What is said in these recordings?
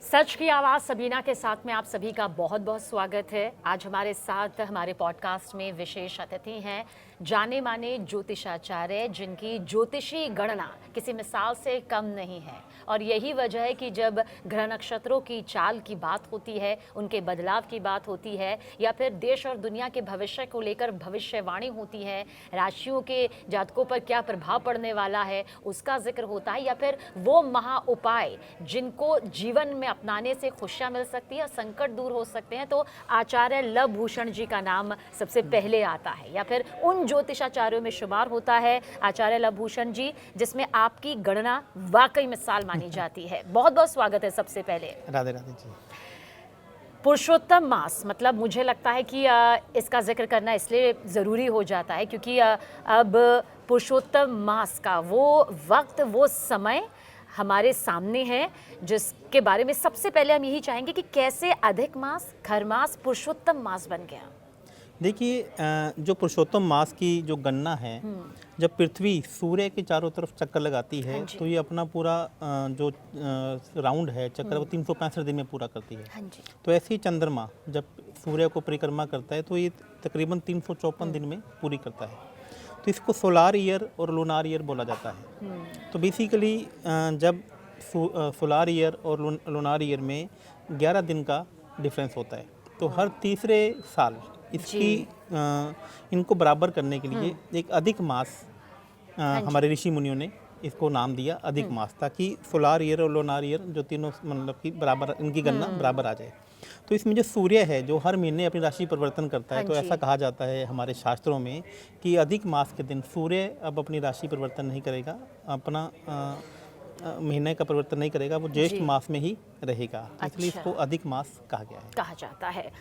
सच की आवाज़ सबीना के साथ में आप सभी का बहुत बहुत स्वागत है। आज हमारे साथ हमारे पॉडकास्ट में विशेष अतिथि हैं जाने माने ज्योतिषाचार्य, जिनकी ज्योतिषी गणना किसी मिसाल से कम नहीं है। और यही वजह है कि जब ग्रह नक्षत्रों की चाल की बात होती है, उनके बदलाव की बात होती है, या फिर देश और दुनिया के भविष्य को लेकर भविष्यवाणी होती है, राशियों के जातकों पर क्या प्रभाव पड़ने वाला है उसका जिक्र होता है, या फिर वो महा उपाय जिनको जीवन में अपनाने से खुशियाँ मिल सकती है, संकट दूर हो सकते हैं, तो आचार्य लव भूषण जी का नाम सबसे पहले आता है, या फिर उन ज्योतिषाचार्यों में शुमार होता है आचार्य लव भूषण जी, जिसमें आपकी गणना वाकई मिसाल मानी जाती है। बहुत बहुत स्वागत है। सबसे पहले राधे राधे जी। पुरुषोत्तम मास, मतलब मुझे लगता है कि इसका जिक्र करना इसलिए ज़रूरी हो जाता है क्योंकि अब पुरुषोत्तम मास का वो वक्त, वो समय हमारे सामने है, जिसके बारे में सबसे पहले हम यही चाहेंगे कि कैसे अधिक मास, खर मास, पुरुषोत्तम मास बन गया। देखिए, जो पुरुषोत्तम मास की जो गणना है, जब पृथ्वी सूर्य के चारों तरफ चक्कर लगाती है, तो ये अपना पूरा जो राउंड है चक्कर, वो 365 दिन में पूरा करती है। तो ऐसे ही चंद्रमा जब सूर्य को परिक्रमा करता है तो ये तकरीबन 354 दिन में पूरी करता है। तो इसको सोलार ईयर और लूनार ईयर बोला जाता है। तो बेसिकली जब सोलार ईयर और लूनार ईयर में 11 दिन का डिफरेंस होता है, तो हर तीसरे साल इसकी इनको बराबर करने के लिए एक अधिक मास हमारे ऋषि मुनियों ने इसको नाम दिया अधिक मास, ताकि सोलार ईयर और लूनार ईयर जो तीनों मतलब कि बराबर, इनकी गणना बराबर आ जाए। तो इसमें जो सूर्य है जो हर महीने अपनी राशि परिवर्तन करता है, तो ऐसा कहा जाता है हमारे शास्त्रों में कि अधिक मास के दिन सूर्य अब अपनी राशि परिवर्तन नहीं करेगा, अपना महीने का परिवर्तन नहीं करेगा, वो ज्येष्ठ मास में ही रहेगा। इसलिए इसको अधिक मास कहा गया है, कहा जाता है।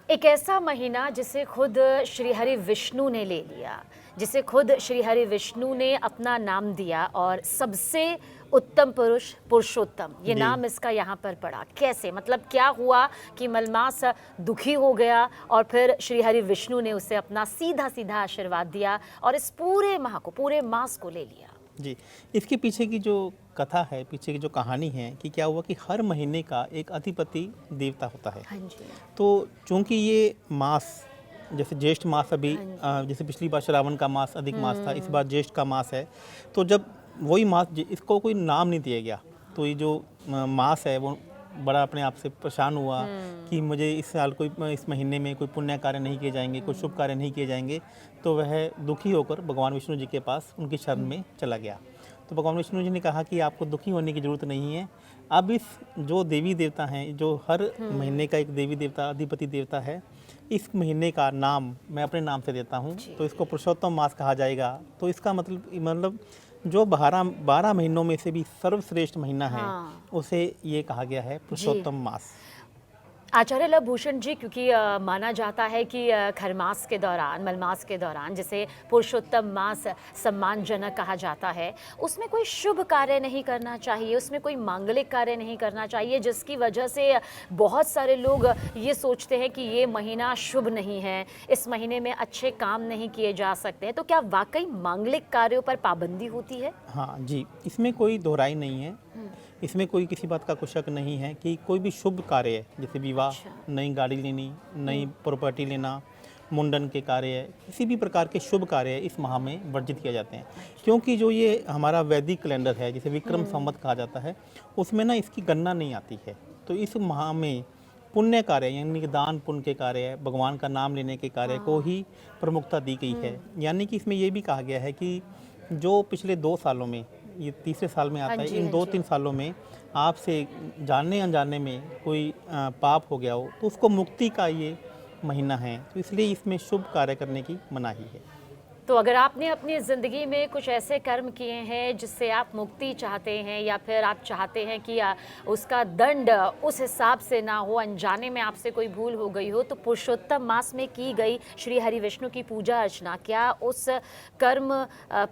एक ऐसा महीना जिसे खुद श्री हरि विष्णु ने ले लिया, जिसे खुद श्री हरि विष्णु ने अपना नाम दिया, और सबसे उत्तम पुरुष पुरुषोत्तम, ये नाम इसका यहाँ पर पड़ा। कैसे, मतलब क्या हुआ कि मलमास दुखी हो गया और फिर श्री हरि विष्णु ने उसे अपना सीधा सीधा आशीर्वाद दिया और इस पूरे माह को, पूरे मास को ले लिया? जी, इसके पीछे की जो कथा है, पीछे की जो कहानी है कि क्या हुआ कि हर महीने का एक अधिपति देवता होता है। तो चूंकि ये मास, जैसे ज्येष्ठ मास अभी जैसे पिछली बार श्रावण का मास अधिक मास था, इस बार ज्येष्ठ का मास है, तो जब वही मास, इसको कोई नाम नहीं दिया गया, तो ये जो मास है वो बड़ा अपने आप से परेशान हुआ कि मुझे इस साल कोई, इस महीने में कोई पुण्य कार्य नहीं किए जाएंगे, कोई शुभ कार्य नहीं किए जाएंगे। तो वह दुखी होकर भगवान विष्णु जी के पास उनकी शरण में चला गया। तो भगवान विष्णु जी ने कहा कि आपको दुखी होने की ज़रूरत नहीं है। अब इस जो देवी देवता हैं, जो हर महीने का एक देवी देवता अधिपति देवता है, इस महीने का नाम मैं अपने नाम से देता हूँ, तो इसको पुरुषोत्तम मास कहा जाएगा। तो इसका मतलब जो 12 महीनों में से भी सर्वश्रेष्ठ महीना है, उसे ये कहा गया है पुरुषोत्तम मास। आचार्य लव भूषण जी, क्योंकि माना जाता है कि खरमास के दौरान, मलमास के दौरान, जिसे पुरुषोत्तम मास सम्मानजनक कहा जाता है, उसमें कोई शुभ कार्य नहीं करना चाहिए, उसमें कोई मांगलिक कार्य नहीं करना चाहिए, जिसकी वजह से बहुत सारे लोग ये सोचते हैं कि ये महीना शुभ नहीं है, इस महीने में अच्छे काम नहीं किए जा सकते हैं। तो क्या वाकई मांगलिक कार्यों पर पाबंदी होती है? हाँ जी, इसमें कोई दोहराई नहीं है, इसमें कोई किसी बात का कोई शक नहीं है कि कोई भी शुभ कार्य है, जैसे विवाह, नई गाड़ी लेनी, नई प्रॉपर्टी लेना, मुंडन के कार्य, किसी भी प्रकार के शुभ कार्य इस माह में वर्जित किए जाते हैं। क्योंकि जो ये हमारा वैदिक कैलेंडर है, जिसे विक्रम संवत कहा जाता है, उसमें ना इसकी गणना नहीं आती है। तो इस माह में पुण्य कार्य, यानी कि दान पुण्य के कार्य, भगवान का नाम लेने के कार्य को ही प्रमुखता दी गई है। यानी कि इसमें ये भी कहा गया है कि जो पिछले 2 सालों में, ये तीसरे साल में आता है, इन 2-3 सालों में आपसे जानने अनजाने में कोई पाप हो गया हो, तो उसको मुक्ति का ये महीना है। तो इसलिए इसमें शुभ कार्य करने की मनाही है। तो अगर आपने अपनी ज़िंदगी में कुछ ऐसे कर्म किए हैं जिससे आप मुक्ति चाहते हैं, या फिर आप चाहते हैं कि उसका दंड उस हिसाब से ना हो, अनजाने में आपसे कोई भूल हो गई हो, तो पुरुषोत्तम मास में की गई श्री हरि विष्णु की पूजा अर्चना क्या उस कर्म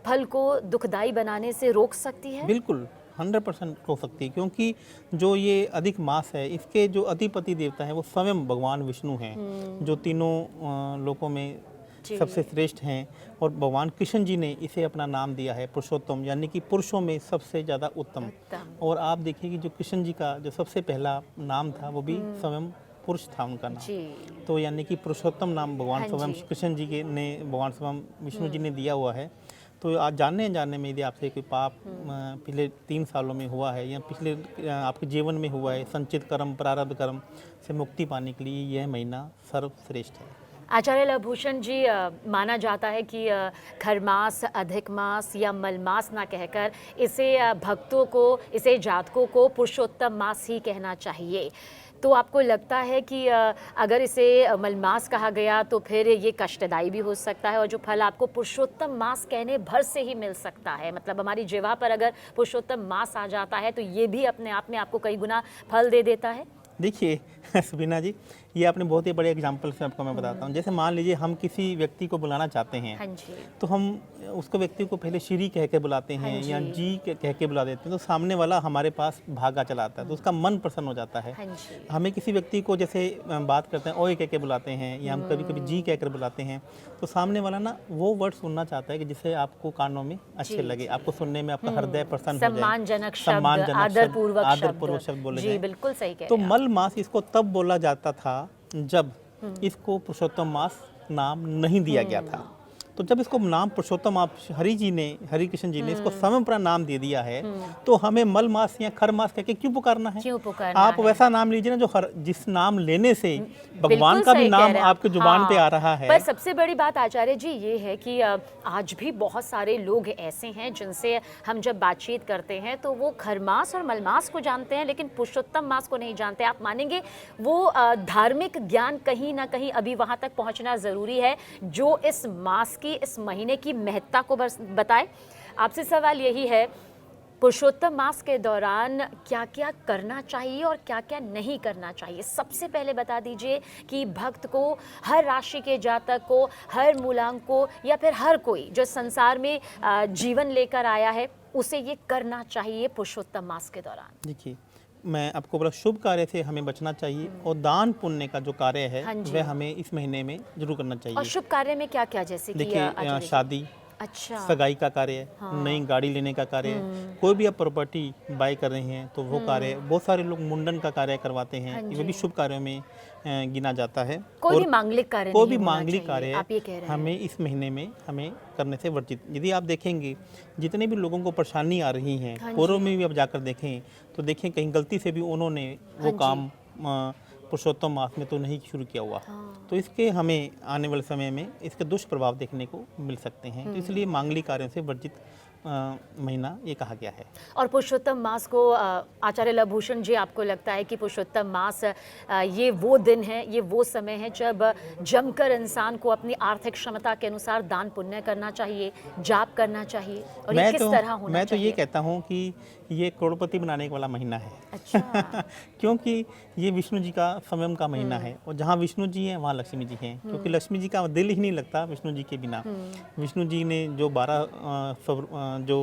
फल को दुखदाई बनाने से रोक सकती है? बिल्कुल 100% हो सकती है, क्योंकि जो ये अधिक मास है, इसके जो अधिपति देवता है वो स्वयं भगवान विष्णु हैं, जो तीनों लोकों में जी। सबसे श्रेष्ठ हैं और भगवान कृष्ण जी ने इसे अपना नाम दिया है पुरुषोत्तम, यानी कि पुरुषों में सबसे ज़्यादा उत्तम। उत्तम। और आप देखिए कि जो कृष्ण जी का जो सबसे पहला नाम था वो भी स्वयं पुरुष था उनका नाम। जी। तो यानी कि पुरुषोत्तम नाम भगवान हाँ स्वयं जी। कृष्ण जी के ने भगवान स्वयं विष्णु जी ने दिया हुआ है। तो आज जानने अनजाने में यदि आपसे कोई पाप पिछले 3 सालों में हुआ है या पिछले आपके जीवन में हुआ है, संचित कर्म प्रारब्ध कर्म से मुक्ति पाने के लिए यह महीना सर्वश्रेष्ठ है। आचार्य लवभूषण जी, माना जाता है कि खरमास, अधिक मास या मलमास ना कहकर इसे भक्तों को, इसे जातकों को पुरुषोत्तम मास ही कहना चाहिए। तो आपको लगता है कि अगर इसे मलमास कहा गया तो फिर ये कष्टदायी भी हो सकता है और जो फल आपको पुरुषोत्तम मास कहने भर से ही मिल सकता है, मतलब हमारी जिह्वा पर अगर पुरुषोत्तम मास आ जाता है तो ये भी अपने आप में आपको कई गुना फल दे देता है? देखिए सुबीना जी, ये आपने बहुत ही बड़े एग्जाम्पल से आपको मैं बताता हूँ। जैसे मान लीजिए हम किसी व्यक्ति को बुलाना चाहते हैं, हाँ जी। तो हम उसको व्यक्ति को पहले श्री कह के बुलाते हैं हाँ या जी। जी कह के बुला देते हैं, तो सामने वाला हमारे पास भागा चला आता है, तो उसका मन प्रसन्न हो जाता है। हाँ जी। हमें किसी व्यक्ति को जैसे बात करते हैं ओए कह के बुलाते हैं या हम कभी कभी जी कह कर बुलाते हैं, तो सामने वाला ना वो वर्ड सुनना चाहता है कि जिससे आपको कानों में अच्छे लगे, आपको सुनने में आपका हृदय प्रसन्न हो जाए, सम्मानजनक शब्द, आदरपूर्वक शब्द बोले जी, जाए। बिल्कुल सही कह तो रहे हैं मल मास इसको तब बोला जाता था जब इसको पुरुषोत्तम मास नाम नहीं दिया गया था। तो जब इसको नाम पुरुषोत्तम आप हरि कृष्ण जी ने इसको समय पर नाम दे दिया है, तो हमें मल मास या खर मास कह के क्यों पुकारना है? क्यों पुकारना आप है? वैसा नाम लीजिए ना जो जिस नाम लेने से भगवान बिल्कुल का भी सही कह नाम रहे हैं आप। आपके जुबान पे हाँ, आ रहा है। पर सबसे बड़ी बात आचार्य जी ये है कि आज भी बहुत सारे लोग ऐसे हैं जिनसे हम जब बातचीत करते हैं तो वो खरमास और मलमास को जानते हैं लेकिन पुरुषोत्तम मास को नहीं जानते। आप मानेंगे वो धार्मिक ज्ञान कहीं ना कहीं अभी वहाँ तक पहुँचना ज़रूरी है जो इस मास की, इस महीने की महत्ता को बताए। आपसे सवाल यही है, पुरुषोत्तम मास के दौरान क्या क्या करना चाहिए और क्या क्या नहीं करना चाहिए? सबसे पहले बता दीजिए कि भक्त को, हर राशि के जातक को, हर मूलांक को या फिर हर कोई जो संसार में जीवन लेकर आया है उसे ये करना चाहिए पुरुषोत्तम मास के दौरान। देखिए, मैं आपको बोला शुभ कार्य से हमें बचना चाहिए और दान पुण्य का जो कार्य है हाँ जी। वह हमें इस महीने में जरूर करना और चाहिए। शुभ कार्य में क्या क्या, जैसे कि देखिए, शादी, अच्छा, सगाई का कार्य, नई गाड़ी लेने का कार्य, कोई भी आप प्रॉपर्टी बाय कर रहे हैं तो वो कार्य, बहुत सारे लोग मुंडन का कार्य करवाते हैं, हाँ ये भी जी। शुभ कार्यों में गिना जाता है। कोई और भी मांगलिक कार्य कोई नहीं भी होना मांगलिक चाहिए, कार्य आप ये कह रहे हैं। हमें इस महीने में हमें करने से वर्जित। यदि आप देखेंगे जितने भी लोगों को परेशानी आ रही हाँ हैं, पूर्व जी। में भी आप जाकर देखें तो देखें कहीं गलती से भी उन्होंने वो हाँ जी। काम पुरुषोत्तम मास में तो नहीं शुरू किया हुआ। हाँ। तो इसके हमें आने वाले समय में इसके दुष्प्रभाव देखने को मिल सकते हैं। तो इसलिए मांगलिक कार्यों से वर्जित महीना ये कहा गया है। और पुरुषोत्तम मास को आचार्य लवभूषण जी, आपको लगता है कि पुरुषोत्तम मास ये वो दिन है, ये वो समय है जब जमकर इंसान को अपनी आर्थिक क्षमता के अनुसार दान पुण्य करना चाहिए, जाप करना चाहिए, और ये किस तरह होना मैं तो चाहिए? ये कहता हूँ कि ये करोड़पति बनाने वाला महीना है। अच्छा। क्योंकि ये विष्णु जी का स्वयं का महीना है और जहाँ विष्णु जी हैं वहाँ लक्ष्मी जी हैं, क्योंकि लक्ष्मी जी का दिल ही नहीं लगता विष्णु जी के बिना। विष्णु जी ने जो 12 जो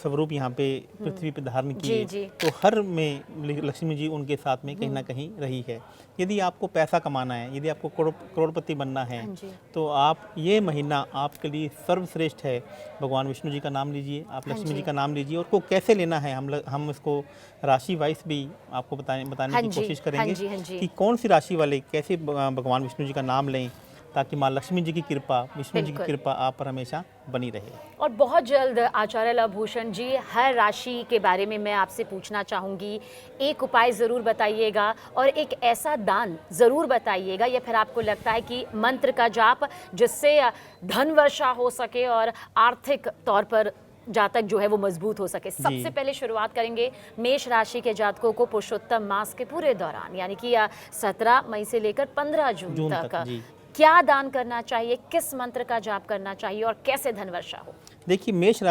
स्वरूप यहाँ पे पृथ्वी पे धारण किए, जी। तो हर में लक्ष्मी जी उनके साथ में कहीं ना कहीं रही है। यदि आपको पैसा कमाना है, यदि आपको करोड़पति बनना है, हाँ जी। तो आप ये महीना आपके लिए सर्वश्रेष्ठ है। भगवान विष्णु जी का नाम लीजिए, आप हाँ लक्ष्मी जी जी। का नाम लीजिए, और को कैसे लेना है हम इसको राशि वाइज भी आपको बताने हाँ की जी, कोशिश हाँ करेंगे जी, हाँ जी। कि कौन सी राशि वाले कैसे भगवान विष्णु जी का नाम लें ताकि माँ लक्ष्मी जी की कृपा, विष्णु जी की बिल्कुल। कृपा आप पर हमेशा बनी रहे। और बहुत जल्द आचार्य लवभूषण जी, हर राशि के बारे में मैं आपसे पूछना चाहूँगी। एक उपाय ज़रूर बताइएगा और एक ऐसा दान ज़रूर बताइएगा, या फिर आपको लगता है कि मंत्र का जाप जिससे धन वर्षा हो सके और आर्थिक तौर पर जातक जो है वो मजबूत हो सके। सबसे पहले शुरुआत करेंगे मेष राशि के जातकों को पुरुषोत्तम मास के पूरे दौरान, यानी कि 17 मई से लेकर 15 जून तक जी। क्या दान करना चाहिए, किस मंत्र का जाप करना चाहिए और कैसे धन वर्षा हो? देखिए, मेष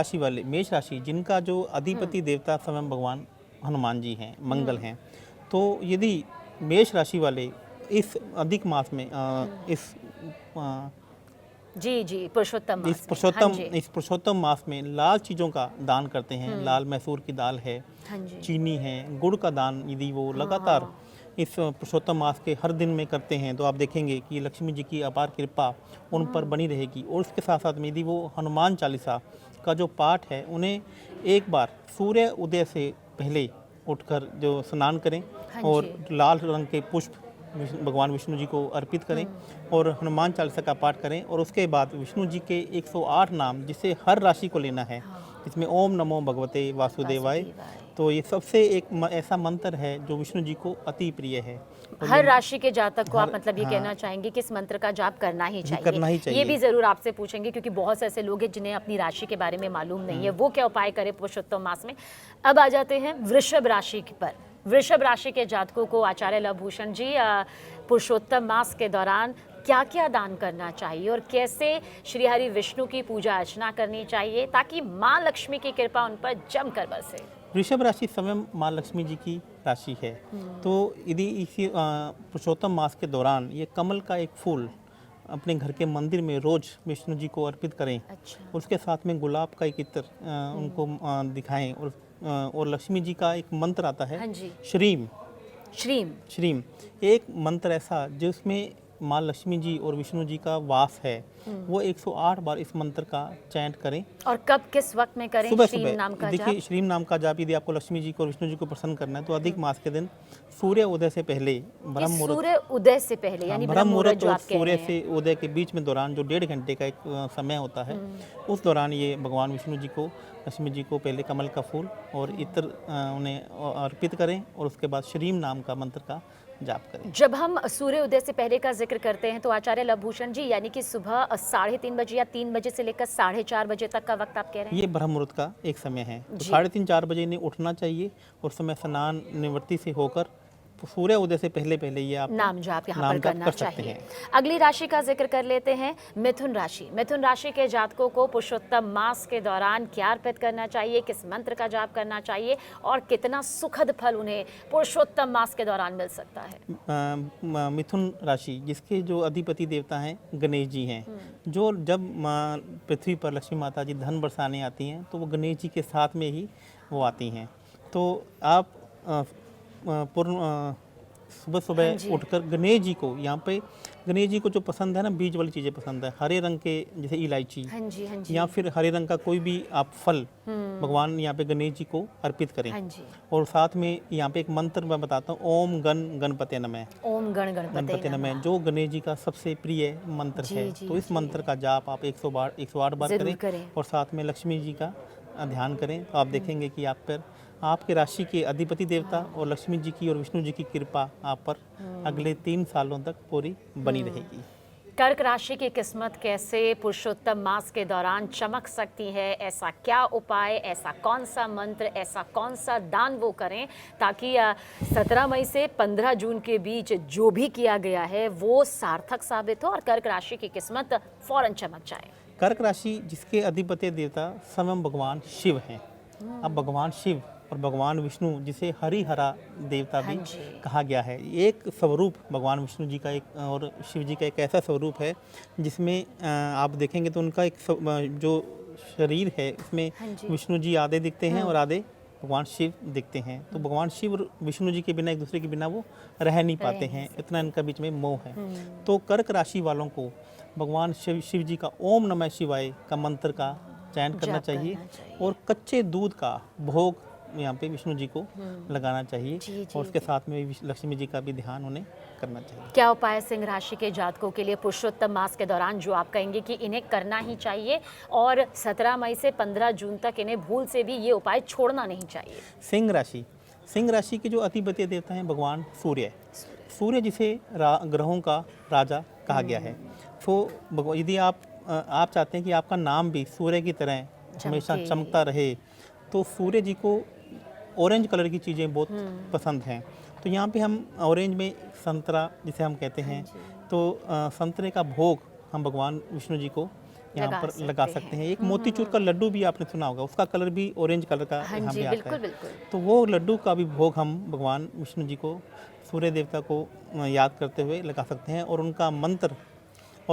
राशि जिनका जो अधिपति देवता स्वयं भगवान हनुमान जी हैं, मंगल हैं, तो यदि मेष राशि वाले इस अधिक मास में जी पुरुषोत्तम मास इस में। हाँ जी। पुरुषोत्तम मास में लाल चीज़ों का दान करते हैं। लाल मैसूर की दाल है, हाँ जी। चीनी है, गुड़ का दान यदि वो लगातार इस पुरुषोत्तम मास के हर दिन में करते हैं तो आप देखेंगे कि लक्ष्मी जी की अपार कृपा उन पर बनी रहेगी। और उसके साथ साथ में यदि वो हनुमान चालीसा का जो पाठ है उन्हें एक बार सूर्य उदय से पहले उठकर जो स्नान करें हाँ और जी। लाल रंग के पुष्प भगवान विष्णु जी को अर्पित करें और हनुमान चालीसा का पाठ करें और उसके बाद विष्णु जी के 108 नाम जिसे हर राशि को लेना है, इसमें ओम नमो भगवते वासुदेवाय, तो ये सबसे एक ऐसा मंत्र है जो विष्णु जी को अति प्रिय है। और हर राशि के जातक को आप हर- मतलब ये हाँ। कहना चाहेंगे कि इस मंत्र का जाप करना ही चाहिए। करना ही ये चाहिए। भी जरूर आपसे पूछेंगे क्योंकि बहुत से ऐसे लोग हैं जिन्हें अपनी राशि के बारे में मालूम नहीं है, वो क्या उपाय करें पुरुषोत्तम मास में। अब आ जाते हैं वृषभ राशि पर। वृषभ राशि के जातकों को आचार्य लवभूषण जी पुरुषोत्तम मास के दौरान क्या क्या दान करना चाहिए और कैसे श्री हरि विष्णु की पूजा अर्चना करनी चाहिए ताकि माँ लक्ष्मी की कृपा उन पर जमकर बरसे। वृषभ राशि स्वयं माँ लक्ष्मी जी की राशि है। तो यदि इसी पुरुषोत्तम मास के दौरान ये कमल का एक फूल अपने घर के मंदिर में रोज विष्णु जी को अर्पित करें, अच्छा। उसके साथ में गुलाब का एक इत्र उनको दिखाएं और लक्ष्मी जी का एक मंत्र आता हाँ है जी। श्रीम। श्रीम। श्रीम एक मंत्र ऐसा जिसमें माँ लक्ष्मी जी और विष्णु जी का वास है, वो 108 बार इस मंत्र का चैंट करें। और कब किस वक्त में करें सुबह श्रीम सुबह नाम का देखिए, जाप? श्रीम नाम का जाप यदि आपको लक्ष्मी जी को और विष्णु जी को प्रसन्न करना है तो अधिक मास के दिन सूर्य उदय से पहले ब्रह्म इस मुहूर्त, सूर्य उदय से पहले यानी ब्रह्म ब्रह्म मुहूर्त मुहूर्त जो और आप कह सूर्य रहे हैं। से उदय के बीच में दौरान जो 1.5 घंटे का एक समय होता है, उस दौरान ये भगवान विष्णु जी को लक्ष्मी जी को पहले कमल का फूल और इत्र उन्हें अर्पित करें और उसके बाद श्रीम नाम का मंत्र का जाप करें। जब हम सूर्य उदय से पहले का जिक्र करते हैं तो आचार्य लवभूषण जी यानी कि सुबह 3:30 बजे या 3 बजे से लेकर 4:30 बजे तक का वक्त आप कह रहे हैं? ये ब्रह्म मुहूर्त का एक समय है, तो जी। 3:30-4 बजे इन्हें उठना चाहिए और समय स्नान निवृत्ति से होकर सूर्य उदय से पहले पहले ये आप नाम जाप यहाँ नाम पर जाप करना कर सकते चाहिए। हैं। अगली राशि का जिक्र कर लेते हैं, मिथुन राशि। मिथुन राशि के जातकों को पुरुषोत्तम मास के दौरान क्या अर्पित करना चाहिए, किस मंत्र का जाप करना चाहिए और कितना सुखद फल उन्हें पुरुषोत्तम मास के दौरान मिल सकता है? मिथुन राशि जिसके जो अधिपति देवता हैं गणेश जी हैं, जो जब पृथ्वी पर लक्ष्मी माता जी धन बरसाने आती हैं तो वो गणेश जी के साथ में ही वो आती हैं। तो आप पूर्ण सुबह हाँ सुबह जी। उठकर गणेश जी को, यहाँ पे गणेश जी को जो पसंद है ना, बीज वाली चीज़ें पसंद है, हरे रंग के जैसे इलायची हाँ जी। हाँ जी। या फिर हरे रंग का कोई भी आप फल भगवान यहाँ पे गणेश जी को अर्पित करें। हाँ जी। और साथ में यहाँ पे एक मंत्र मैं बताता हूँ, ओम गणपते नमः। ओम गण गणपते गणपति नमः। नमः जो गणेश जी का सबसे प्रिय मंत्र जी, है, जी, तो इस जी। मंत्र का जाप आप 108 बार जरूर करें करें। और साथ में लक्ष्मी जी का ध्यान करें, तो आप देखेंगे कि आप पर आपके राशि के अधिपति देवता और लक्ष्मी जी की और विष्णु जी की कृपा आप पर अगले 3 सालों तक पूरी बनी रहेगी। कर्क राशि की किस्मत कैसे पुरुषोत्तम मास के दौरान चमक सकती है? ऐसा क्या उपाय, ऐसा कौन सा मंत्र, ऐसा कौन सा दान वो करें ताकि 17 मई से 15 जून के बीच जो भी किया गया है वो सार्थक साबित हो और कर्क राशि की किस्मत फौरन चमक जाए? कर्क राशि जिसके अधिपति देवता स्वयं भगवान शिव हैं। अब भगवान शिव और भगवान विष्णु जिसे हरिहरा देवता भी हाँ जी। कहा गया है, एक स्वरूप भगवान विष्णु जी का एक और शिव जी का एक ऐसा स्वरूप है जिसमें आप देखेंगे तो उनका एक जो शरीर है उसमें हाँ जी। विष्णु जी आधे दिखते हैं और आधे भगवान शिव दिखते हैं। तो भगवान शिव और विष्णु जी के बिना एक दूसरे के बिना वो रह नहीं पाते हैं, इतना इनका बीच में मोह है। तो कर्क राशि वालों को भगवान शिव जी का ओम नमः शिवाय का मंत्र का चयन करना जाप चाहिए करना चाहिए। और कच्चे दूध का भोग यहाँ पे विष्णु जी को लगाना चाहिए जी, जी, और उसके साथ में लक्ष्मी जी का भी ध्यान उन्हें करना चाहिए। क्या उपाय सिंह राशि के जातकों के लिए पुरुषोत्तम मास के दौरान जो आप कहेंगे कि इन्हें करना ही चाहिए और 17 मई से 15 जून तक इन्हें भूल से भी ये उपाय छोड़ना नहीं चाहिए? सिंह राशि के जो अधिपति देवता हैं भगवान सूर्य। सूर्य जिसे ग्रहों का राजा कहा गया है। तो यदि आप चाहते हैं कि आपका नाम भी सूर्य की तरह हमेशा चमके। चमकता रहे, तो सूर्य जी को ऑरेंज कलर की चीज़ें बहुत पसंद हैं। तो यहाँ पे हम ऑरेंज में संतरा जिसे हम कहते हैं, तो संतरे का भोग हम भगवान विष्णु जी को यहाँ पर लगा सकते हैं। एक मोतीचूर का लड्डू भी आपने सुना होगा, उसका कलर भी ऑरेंज कलर का हाँ यहाँ जी, पे आता बिल्कुल है। बिल्कुल। तो वो लड्डू का भी भोग हम भगवान विष्णु जी को, सूर्य देवता को याद करते हुए लगा सकते हैं। और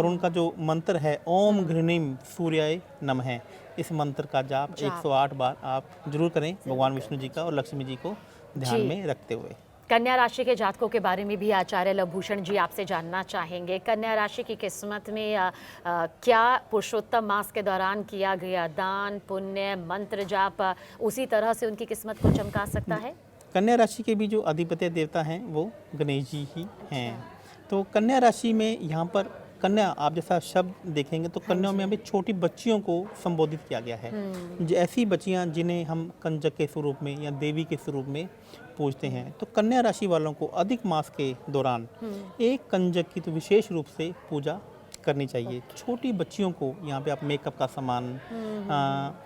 उनका जो मंत्र है ओम घृणीम सूर्याय नमः, इस मंत्र का जाप 108 बार आप जरूर करें भगवान विष्णु जी का और लक्ष्मी जी को ध्यान जी। में रखते हुए। कन्या राशि के जातकों के बारे में भी आचार्य लवभूषण जी आपसे जानना चाहेंगे। कन्या राशि की किस्मत में क्या पुरुषोत्तम मास के दौरान किया गया दान पुण्य मंत्र जाप उसी तरह से उनकी किस्मत को चमका सकता है? कन्या राशि के भी जो अधिपत्य देवता हैं वो गणेश जी ही हैं। तो कन्या राशि में यहाँ पर कन्या आप जैसा शब्द देखेंगे तो कन्याओं में हमें छोटी बच्चियों को संबोधित किया गया है। ऐसी बच्चियाँ जिन्हें हम कंजक के स्वरूप में या देवी के स्वरूप में पूजते हैं। तो कन्या राशि वालों को अधिक मास के दौरान एक कंजक की तो विशेष रूप से पूजा करनी चाहिए। छोटी बच्चियों को यहाँ पे आप मेकअप का सामान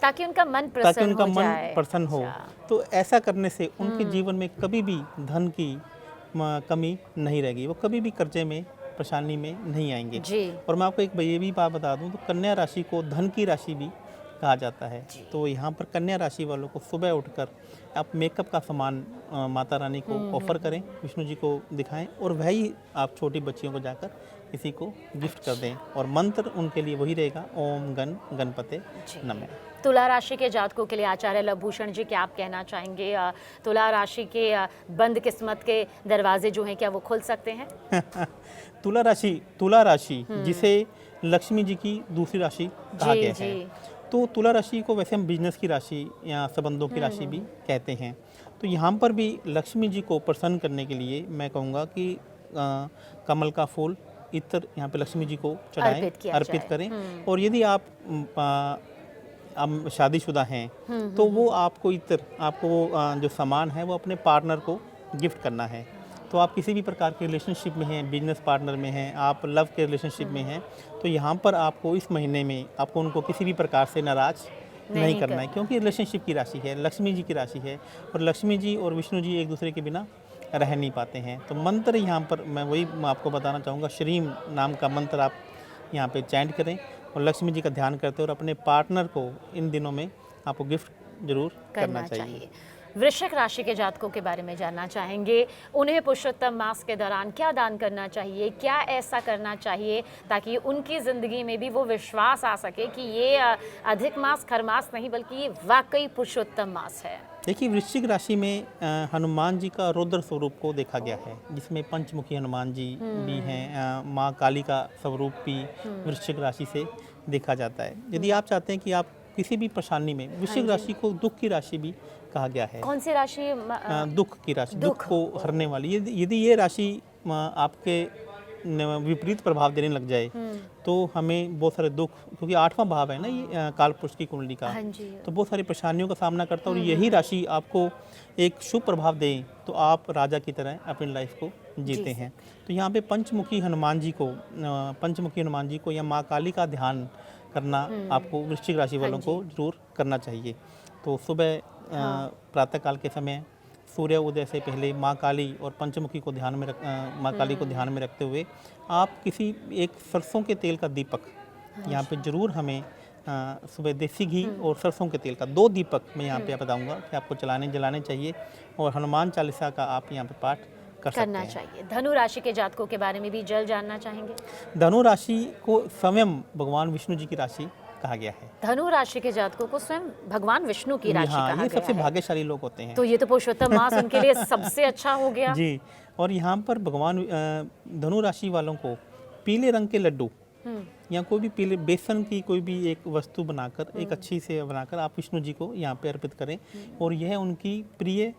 ताकि उनका मन प्रसन्न हो। तो ऐसा करने से उनके जीवन में कभी भी धन की कमी नहीं रहेगी, वो कभी भी कर्जे में परेशानी में नहीं आएंगे जी। और मैं आपको एक ये भी बात बता दूं तो कन्या राशि को धन की राशि भी कहा जाता है। तो यहाँ पर कन्या राशि वालों को सुबह उठकर आप मेकअप का सामान माता रानी को ऑफर करें, विष्णु जी को दिखाएं और वही आप छोटी बच्चियों को जाकर किसी को गिफ्ट कर दें और मंत्र उनके लिए वही रहेगा, ओम गण गणपते नमः। तुला राशि के जातकों के लिए आचार्य लवभूषण जी क्या आप कहना चाहेंगे? तुला राशि के बंद किस्मत के दरवाजे जो हैं क्या वो खुल सकते हैं? तुला राशि जिसे लक्ष्मी जी की दूसरी राशि कहा गया है। तो तुला राशि को वैसे हम बिजनेस की राशि या संबंधों की राशि भी कहते हैं। तो यहाँ पर भी लक्ष्मी जी को प्रसन्न करने के लिए मैं कहूँगा कि कमल का फूल इत्र यहाँ पे लक्ष्मी जी को चढ़ाएं, अर्पित करें। और यदि आप शादीशुदा हैं तो वो आपको इत्र, आपको जो सामान है वो अपने पार्टनर को गिफ्ट करना है। तो आप किसी भी प्रकार के रिलेशनशिप में हैं, बिजनेस पार्टनर में हैं, आप लव के रिलेशनशिप में हैं, तो यहाँ पर आपको इस महीने में आपको उनको किसी भी प्रकार से नाराज़ नहीं करना है, क्योंकि रिलेशनशिप की राशि है, लक्ष्मी जी की राशि है और लक्ष्मी जी और विष्णु जी एक दूसरे के बिना रह नहीं पाते हैं। तो मंत्र यहाँ पर मैं आपको बताना चाहूँगा, श्रीम नाम का मंत्र आप यहाँ पे चैंट करें और लक्ष्मी जी का ध्यान करते हैं और अपने पार्टनर को इन दिनों में आपको गिफ्ट जरूर करना चाहिए। वृश्चिक राशि के जातकों के बारे में जानना चाहेंगे। उन्हें पुरुषोत्तम मास के दौरान क्या दान करना चाहिए, क्या ऐसा करना चाहिए ताकि उनकी ज़िंदगी में भी वो विश्वास आ सके कि ये अधिक मास खरमास नहीं बल्कि ये वाकई पुरुषोत्तम मास है? देखिए, वृश्चिक राशि में हनुमान जी का रुद्र स्वरूप को देखा गया है, जिसमें पंचमुखी हनुमान जी भी हैं। माँ काली का स्वरूप भी वृश्चिक राशि से देखा जाता है। यदि आप चाहते हैं कि आप किसी भी परेशानी में, वृश्चिक राशि को दुख की राशि भी कहा गया है। कौन सी राशि? दुख की राशि, दुख को हरने वाली। यदि ये राशि आपके विपरीत प्रभाव देने लग जाए तो हमें बहुत सारे दुख, क्योंकि 8वां भाव है ना ये कालपुरुष की कुंडली का, तो बहुत सारी परेशानियों का सामना करता है। और यही राशि आपको एक शुभ प्रभाव दे तो आप राजा की तरह अपनी लाइफ को जीते हैं। तो यहाँ पे पंचमुखी हनुमान जी को या माँ काली का ध्यान करना आपको वृश्चिक राशि वालों को जरूर करना चाहिए। तो सुबह प्रातःकाल के समय सूर्य उदय से पहले माँ काली और पंचमुखी को ध्यान में माँ काली को ध्यान में रखते हुए आप किसी एक सरसों के तेल का दीपक यहाँ पे जरूर हमें सुबह देसी घी और सरसों के तेल का 2 दीपक मैं यहाँ पे बताऊँगा कि आपको जलाने चाहिए और हनुमान चालीसा का आप यहाँ पे पाठ करना चाहिए। धनु राशि के जातकों के बारे में भी जल्द जानना चाहेंगे। धनु राशि को स्वयं भगवान विष्णु जी की राशि कहा गया है। धनु राशि के जातकों को स्वयं भगवान विष्णु की राशि कहा गया है। ये सबसे भाग्यशाली लोग होते हैं। तो ये तो पुरुषोत्तम मास उनके लिए सबसे अच्छा हो गया जी। और यहाँ पर भगवान धनु राशि वालों को पीले रंग के लड्डू या कोई भी पीले बेसन की कोई भी एक वस्तु बनाकर, एक अच्छी से बनाकर आप विष्णु जी को यहाँ पे अर्पित करें और यह उनकी प्रिय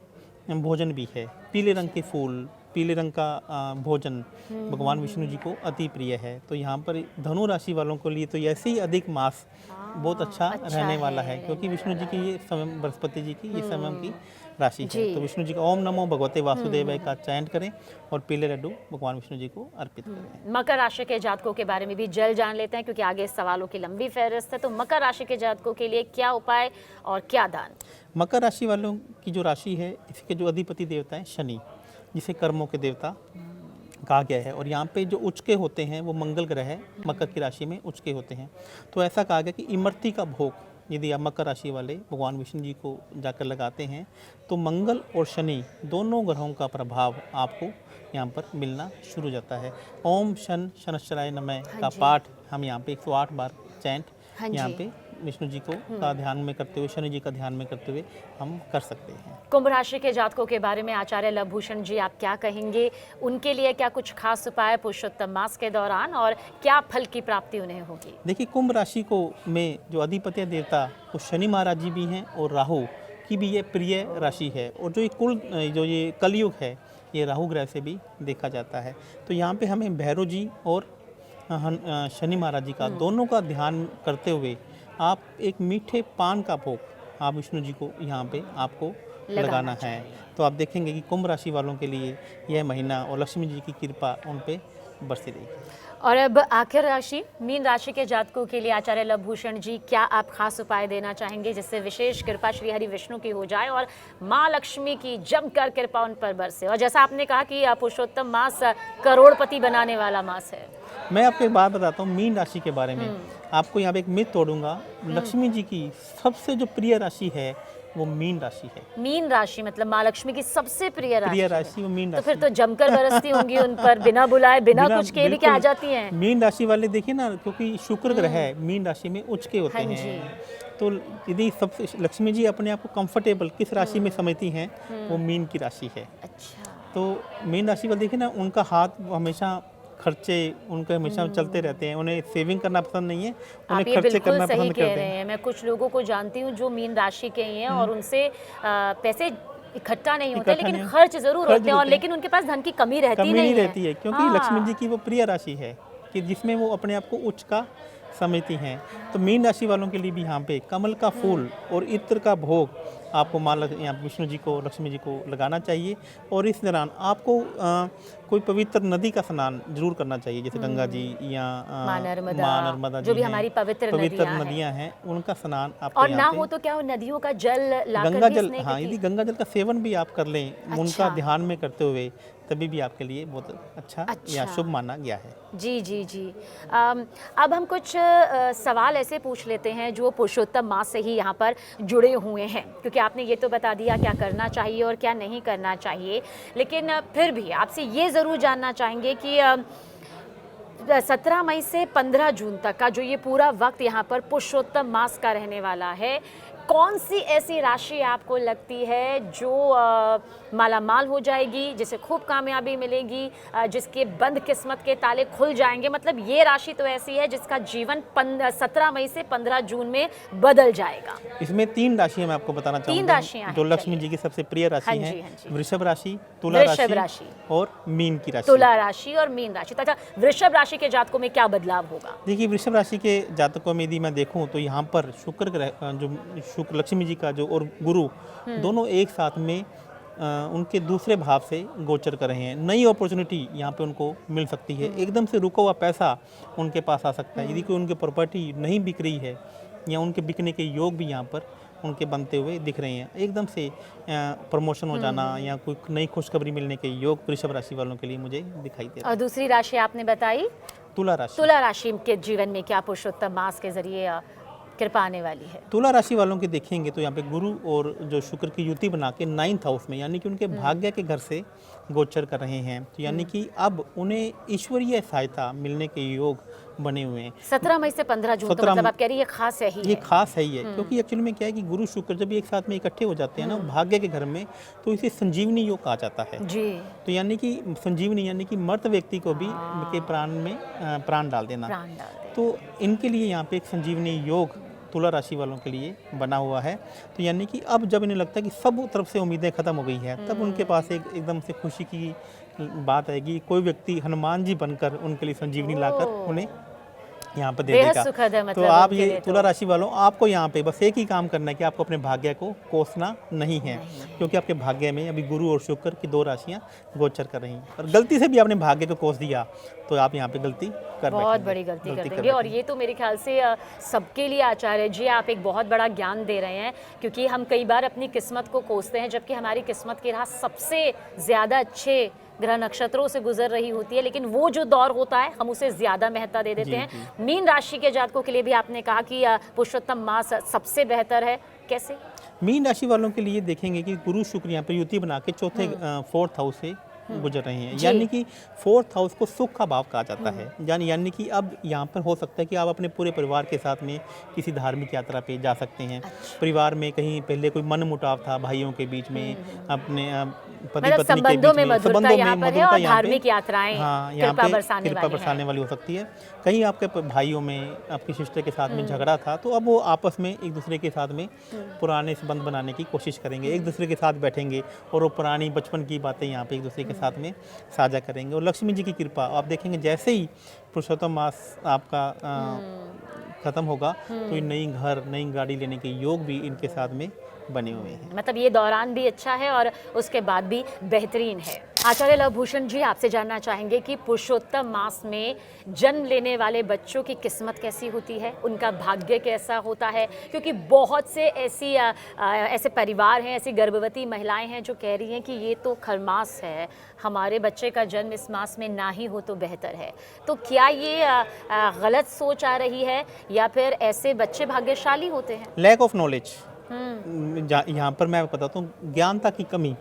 भोजन भी है। पीले रंग के फूल, पीले रंग का भोजन भगवान विष्णु जी को अति प्रिय है। तो यहाँ पर धनु राशि वालों के लिए तो ऐसे ही अधिक मास बहुत अच्छा रहने वाला है, क्योंकि विष्णु जी की ये स्वयं बृहस्पति जी की ये स्वयं की राशि है। तो विष्णु जी का ओम नमो भगवते वासुदेवाय का चयन करें और पीले लड्डू भगवान विष्णु जी को अर्पित करें। मकर राशि के जातकों के बारे में भी जल्द जान लेते हैं, क्योंकि आगे सवालों की लंबी फहरिस्त है। तो मकर राशि के जातकों के लिए क्या उपाय और क्या दान? मकर राशि वालों की जो राशि है, इसके जो अधिपति देवता है शनि, जिसे कर्मों के देवता कहा गया है। और यहाँ पे जो उचके होते हैं वो मंगल ग्रह है, मकर की राशि में उचके होते हैं। तो ऐसा कहा गया कि इमरती का भोग यदि आप मकर राशि वाले भगवान विष्णु जी को जाकर लगाते हैं तो मंगल और शनि दोनों ग्रहों का प्रभाव आपको यहाँ पर मिलना शुरू हो जाता है। ओम शनश्चराय नमः का पाठ हम यहाँ पे 108 बार चैंट यहाँ पे विष्णु जी को का ध्यान में करते हुए, शनि जी का ध्यान में करते हुए हम कर सकते हैं। कुंभ राशि के जातकों के बारे में आचार्य लवभूषण जी आप क्या कहेंगे? उनके लिए क्या कुछ खास उपाय पुरुषोत्तम मास के दौरान और क्या फल की प्राप्ति उन्हें होगी? देखिए, कुंभ राशि को में जो अधिपत्य देवता वो शनि महाराज जी भी हैं और राहु की भी ये प्रिय राशि है, और जो ये कलयुग है ये राहु ग्रह से भी देखा जाता है। तो यहाँ पे हमें भैरव जी और शनि महाराज जी का दोनों का ध्यान करते हुए आप एक मीठे पान का भोग आप विष्णु जी को यहाँ पे आपको लगाना है। तो आप देखेंगे कि कुंभ राशि वालों के लिए यह महीना और लक्ष्मी जी की कृपा उन पे बरसी रहेगी। और अब आखिर राशि मीन राशि के जातकों के लिए आचार्य लवभूषण जी क्या आप खास उपाय देना चाहेंगे जिससे विशेष कृपा श्री हरि विष्णु की हो जाए और माँ लक्ष्मी की जमकर कृपा उन पर बरसे? और जैसा आपने कहा कि पुरुषोत्तम मास करोड़पति बनाने वाला मास है। मैं आपको एक बात बताता हूँ मीन राशि के बारे में। आपको यहाँ पे एक मिथ तोड़ूंगा। लक्ष्मी जी की सबसे जो प्रिय राशि है वो मीन राशि है। मीन राशि मतलब माँ लक्ष्मी की सबसे प्रिय राशि वो मीन तो राशि। फिर तो जमकर बरसती होंगी उन पर, बिना बुलाए बिना कुछ के भी क्या आ जाती हैं। मीन राशि वाले देखिए ना, क्योंकि शुक्र ग्रह है मीन राशि में उच्च के होते हाँ हैं। तो यदि सबसे लक्ष्मी जी अपने आप को कंफर्टेबल किस राशि में समझती हैं, वो मीन की राशि है। अच्छा, तो मीन राशि वाले देखिए ना, उनका हाथ हमेशा खर्चे उनके हमेशा चलते रहते हैं। उन्हें सेविंग करना पसंद नहीं है, आप उन्हें ये खर्चे बिल्कुल करना सही पसंद कह करते रहे हैं। हैं। मैं कुछ लोगों को जानती हूँ जो मीन राशि के ही हैं और उनसे पैसे इकट्ठा नहीं होते, इकट्ठा लेकिन नहीं खर्च जरूर खर्च होते हैं, और होते हैं। लेकिन उनके पास धन की कमी रहती कमी नहीं नहीं रहती है, क्योंकि हाँ। लक्ष्मी जी की वो प्रिय राशि है कि जिसमें वो अपने आप को उच्च का समझती हैं। तो मीन राशि वालों के लिए भी यहाँ पे कमल का फूल और इत्र का भोग आपको यहाँ विष्णु जी को लक्ष्मी जी को लगाना चाहिए। और इस दौरान आपको कोई पवित्र नदी का स्नान जरूर करना चाहिए, जैसे गंगा जी या माँ नर्मदा जो जी भी हैं, हमारी पवित्र नदियाँ हैं, उनका स्नान आपको और ना यहाँ हो पे तो क्या वो नदियों का जल लाकर गंगा भी जल, स्नेह हाँ, की? यदि गंगा जल का सेवन भी आप कर लें उनका अच्छा। ध्यान में करते हुए, तभी भी आपके लिए बहुत अच्छा या शुभ माना गया है। जी जी जी। अब हम कुछ सवाल ऐसे पूछ लेते हैं जो पुरुषोत्तम मास से ही यहाँ पर जुड़े हुए हैं, क्योंकि आपने ये तो बता दिया क्या करना चाहिए और क्या नहीं करना चाहिए, लेकिन फिर भी आपसे ये ज़रूर जानना चाहेंगे कि 17 मई से 15 जून तक का जो ये पूरा वक्त यहाँ पर पुरुषोत्तम मास का रहने वाला है, कौन सी ऐसी राशि आपको लगती है जो मालामाल हो जाएगी, जिसे खूब कामयाबी मिलेगी, जिसके बंद किस्मत के ताले खुल जाएंगे? मतलब ये राशि तो ऐसी है जिसका जीवन 17 मई से 15 जून में बदल जाएगा। इसमें 3 राशियां मैं आपको बताना चाहूँगा। 3 राशियां जो हैं, लक्ष्मी जी की सबसे प्रिय राशि हाँ है, जी, हाँ जी। वृषभ राशि, तुला राशि और मीन की राशि। तुला राशि और मीन राशि। तो अच्छा, वृषभ राशि के जातकों में क्या बदलाव होगा? देखिए, वृषभ राशि के जातकों में यदि मैं देखूं तो यहाँ पर शुक्र ग्रह जो शुक्र लक्ष्मी जी का जो और गुरु दोनों एक साथ में उनके दूसरे भाव से गोचर कर रहे हैं। नई अपॉर्चुनिटी यहाँ पे उनको मिल सकती है। एकदम से रुका हुआ पैसा उनके पास आ सकता है। यदि कोई उनकी प्रॉपर्टी नहीं बिक रही है या उनके बिकने के योग भी यहाँ पर उनके बनते हुए दिख रहे हैं, एकदम से प्रमोशन हो जाना या कोई नई खुशखबरी मिलने के योग वृषभ राशि वालों के लिए मुझे दिखाई दे रहा है। और दूसरी राशि आपने बताई तुला राशि। तुला राशि के जीवन में क्या पुरुषोत्तम मास के जरिए कृपा आने वाली है? तुला राशि वालों के देखेंगे तो यहाँ पे गुरु और जो शुक्र की युति बना के 9th हाउस में, यानी कि उनके भाग्य के घर से गोचर कर रहे हैं। तो यानी कि अब उन्हें ईश्वरीय सहायता मिलने के योग बने हुए हैं। 17 मई से 15 जून, तो मतलब आप कह रही है खास है ही ये खास है ही है, क्योंकि एक्चुअली में क्या है कि गुरु शुक्र जब एक साथ में इकट्ठे हो जाते हैं ना भाग्य के घर में, तो इसे संजीवनी योग कहा जाता है जी। तो यानी कि संजीवनी यानी कि मृत व्यक्ति को भी के प्राण में प्राण डाल देना। तो इनके लिए यहाँ पे एक संजीवनी योग तुला राशि वालों के लिए बना हुआ है। तो यानी कि अब जब इन्हें लगता है कि सब तरफ से उम्मीदें खत्म हो गई हैं, तब उनके पास एकदम से खुशी की बात आएगी। कोई व्यक्ति हनुमान जी बनकर उनके लिए संजीवनी लाकर उन्हें यहाँ पर दे देगा। मतलब तो आप ये तुला राशि वालों, आपको यहाँ पे बस एक ही काम करना है कि आपको अपने भाग्य को कोसना नहीं है, क्योंकि आपके भाग्य में अभी गुरु और शुक्र की 2 राशियाँ गोचर कर रही हैं। और गलती से भी आपने भाग्य को कोस दिया तो आप यहाँ पे गलती कर बहुत बड़ी गलती कर देंगे। और ये तो मेरे ख्याल से सबके लिए आचार्य जी आप एक बहुत बड़ा ज्ञान दे रहे हैं, क्योंकि हम कई बार अपनी किस्मत को कोसते हैं, जबकि हमारी किस्मत की राह सबसे ज़्यादा अच्छे ग्रह नक्षत्रों से गुजर रही होती है, लेकिन वो जो दौर होता है हम उसे ज्यादा महत्ता दे देते हैं। मीन राशि के जातकों के लिए भी आपने कहा कि पुरुषोत्तम मास सबसे बेहतर है, कैसे? मीन राशि वालों के लिए देखेंगे कि गुरु शुक्र यहाँ पर युति बना के चौथे 4th हाउस से गुजर रहे हैं, यानी कि फोर्थ हाउस को सुख का भाव कहा जाता है। यानी कि अब यहाँ पर हो सकता है कि आप अपने पूरे परिवार के साथ में किसी धार्मिक यात्रा पे जा सकते हैं। परिवार में कहीं पहले कोई मनमुटाव था भाइयों के बीच में, अपने पति मतलब पत्नी के संबंधों बीच में में, मधुरता यहाँ पर है मधुरता और यहाँ पे, धार्मिक यात्राएं हाँ, यहाँ कृपा पे बरसाने कृपा वाली बरसाने हैं। वाली हो सकती है। कहीं आपके भाइयों में, आपकी सिस्टर के साथ में झगड़ा था, तो अब वो आपस में एक दूसरे के साथ में पुराने संबंध बनाने की कोशिश करेंगे, एक दूसरे के साथ बैठेंगे और वो पुरानी बचपन की बातें यहाँ पे एक दूसरे के साथ में साझा करेंगे। और लक्ष्मी जी की कृपा आप देखेंगे, जैसे ही पुरुषोत्तम मास आपका खत्म होगा तो ये नई घर, नई गाड़ी लेने के योग भी इनके साथ में बने हुए हैं। मतलब ये दौरान भी अच्छा है और उसके बाद भी बेहतरीन है। आचार्य लवभूषण जी, आपसे जानना चाहेंगे कि पुरुषोत्तम मास में जन्म लेने वाले बच्चों की किस्मत कैसी होती है, उनका भाग्य कैसा होता है? क्योंकि बहुत से ऐसे परिवार हैं, ऐसी गर्भवती महिलाएं हैं जो कह रही हैं कि ये तो खरमास है, हमारे बच्चे का जन्म इस मास में ना ही हो तो बेहतर है। तो क्या ये गलत सोच आ रही है या फिर ऐसे बच्चे भाग्यशाली होते हैं? लैक ऑफ नॉलेज, यहाँ पर मैं बताता हूँ, ज्ञानता की कमी।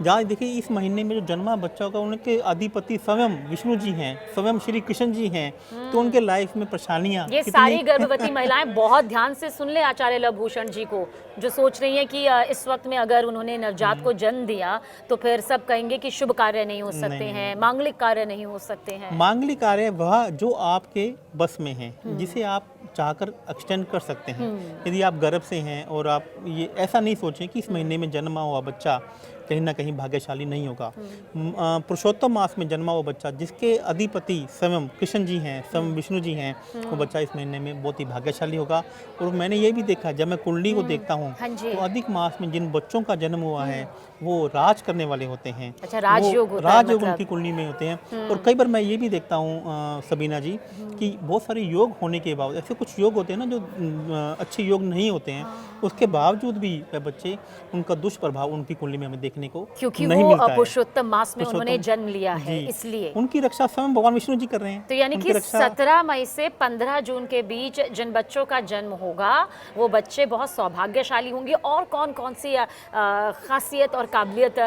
जहाँ देखिए इस महीने में जो जन्मा बच्चा होगा उनके अधिपति स्वयं विष्णु जी हैं, स्वयं श्री कृष्ण जी हैं, तो उनके लाइफ में परेशानियाँ ये सारी गर्भवती महिलाएं बहुत ध्यान से सुन ले आचार्य लवभूषण जी को, जो सोच रही हैं कि इस वक्त में अगर उन्होंने नवजात को जन्म दिया तो फिर सब कहेंगे कि शुभ कार्य नहीं हो सकते हैं, मांगलिक कार्य नहीं हो सकते हैं। मांगलिक कार्य वह जो आपके बस में है, जिसे आप चाहकर एक्सटेंड कर सकते हैं। यदि आप गर्भ से हैं और आप ये ऐसा नहीं सोचें कि इस महीने में जन्मा हुआ बच्चा कहीं ना कहीं भाग्यशाली नहीं होगा। पुरुषोत्तम मास में जन्मा हुआ बच्चा जिसके अधिपति स्वयं कृष्ण जी हैं, स्वयं विष्णु जी हैं, वो बच्चा इस महीने में बहुत ही भाग्यशाली होगा। और मैंने ये भी देखा, जब मैं कुंडली को देखता हूँ तो अधिक मास में जिन बच्चों का जन्म हुआ है वो राज करने वाले होते हैं। अच्छा, राजयोग होता है, राजयोग मतलब उनकी कुंडली में होते हैं। और कई बार मैं ये भी देखता हूँ सबीना जी कि बहुत सारे योग होने के बावजूद, ऐसे कुछ योग होते हैं ना जो अच्छे योग नहीं होते हैं, उसके बावजूद भी वह बच्चे, उनका दुष्प्रभाव उनकी कुंडली में हमें देखने को क्योंकि नहीं वो मिलता है। पुरुषोत्तम मास में उन्होंने जन्म लिया है, जी, इसलिए उनकी रक्षा स्वयं भगवान विष्णु जी कर रहे हैं। तो यानी उनकी कि रक्षा 17 मई से 15 जून के बीच जिन बच्चों का जन्म होगा वो बच्चे बहुत सौभाग्यशाली होंगे। और कौन कौन सी खासियत और काबिलियत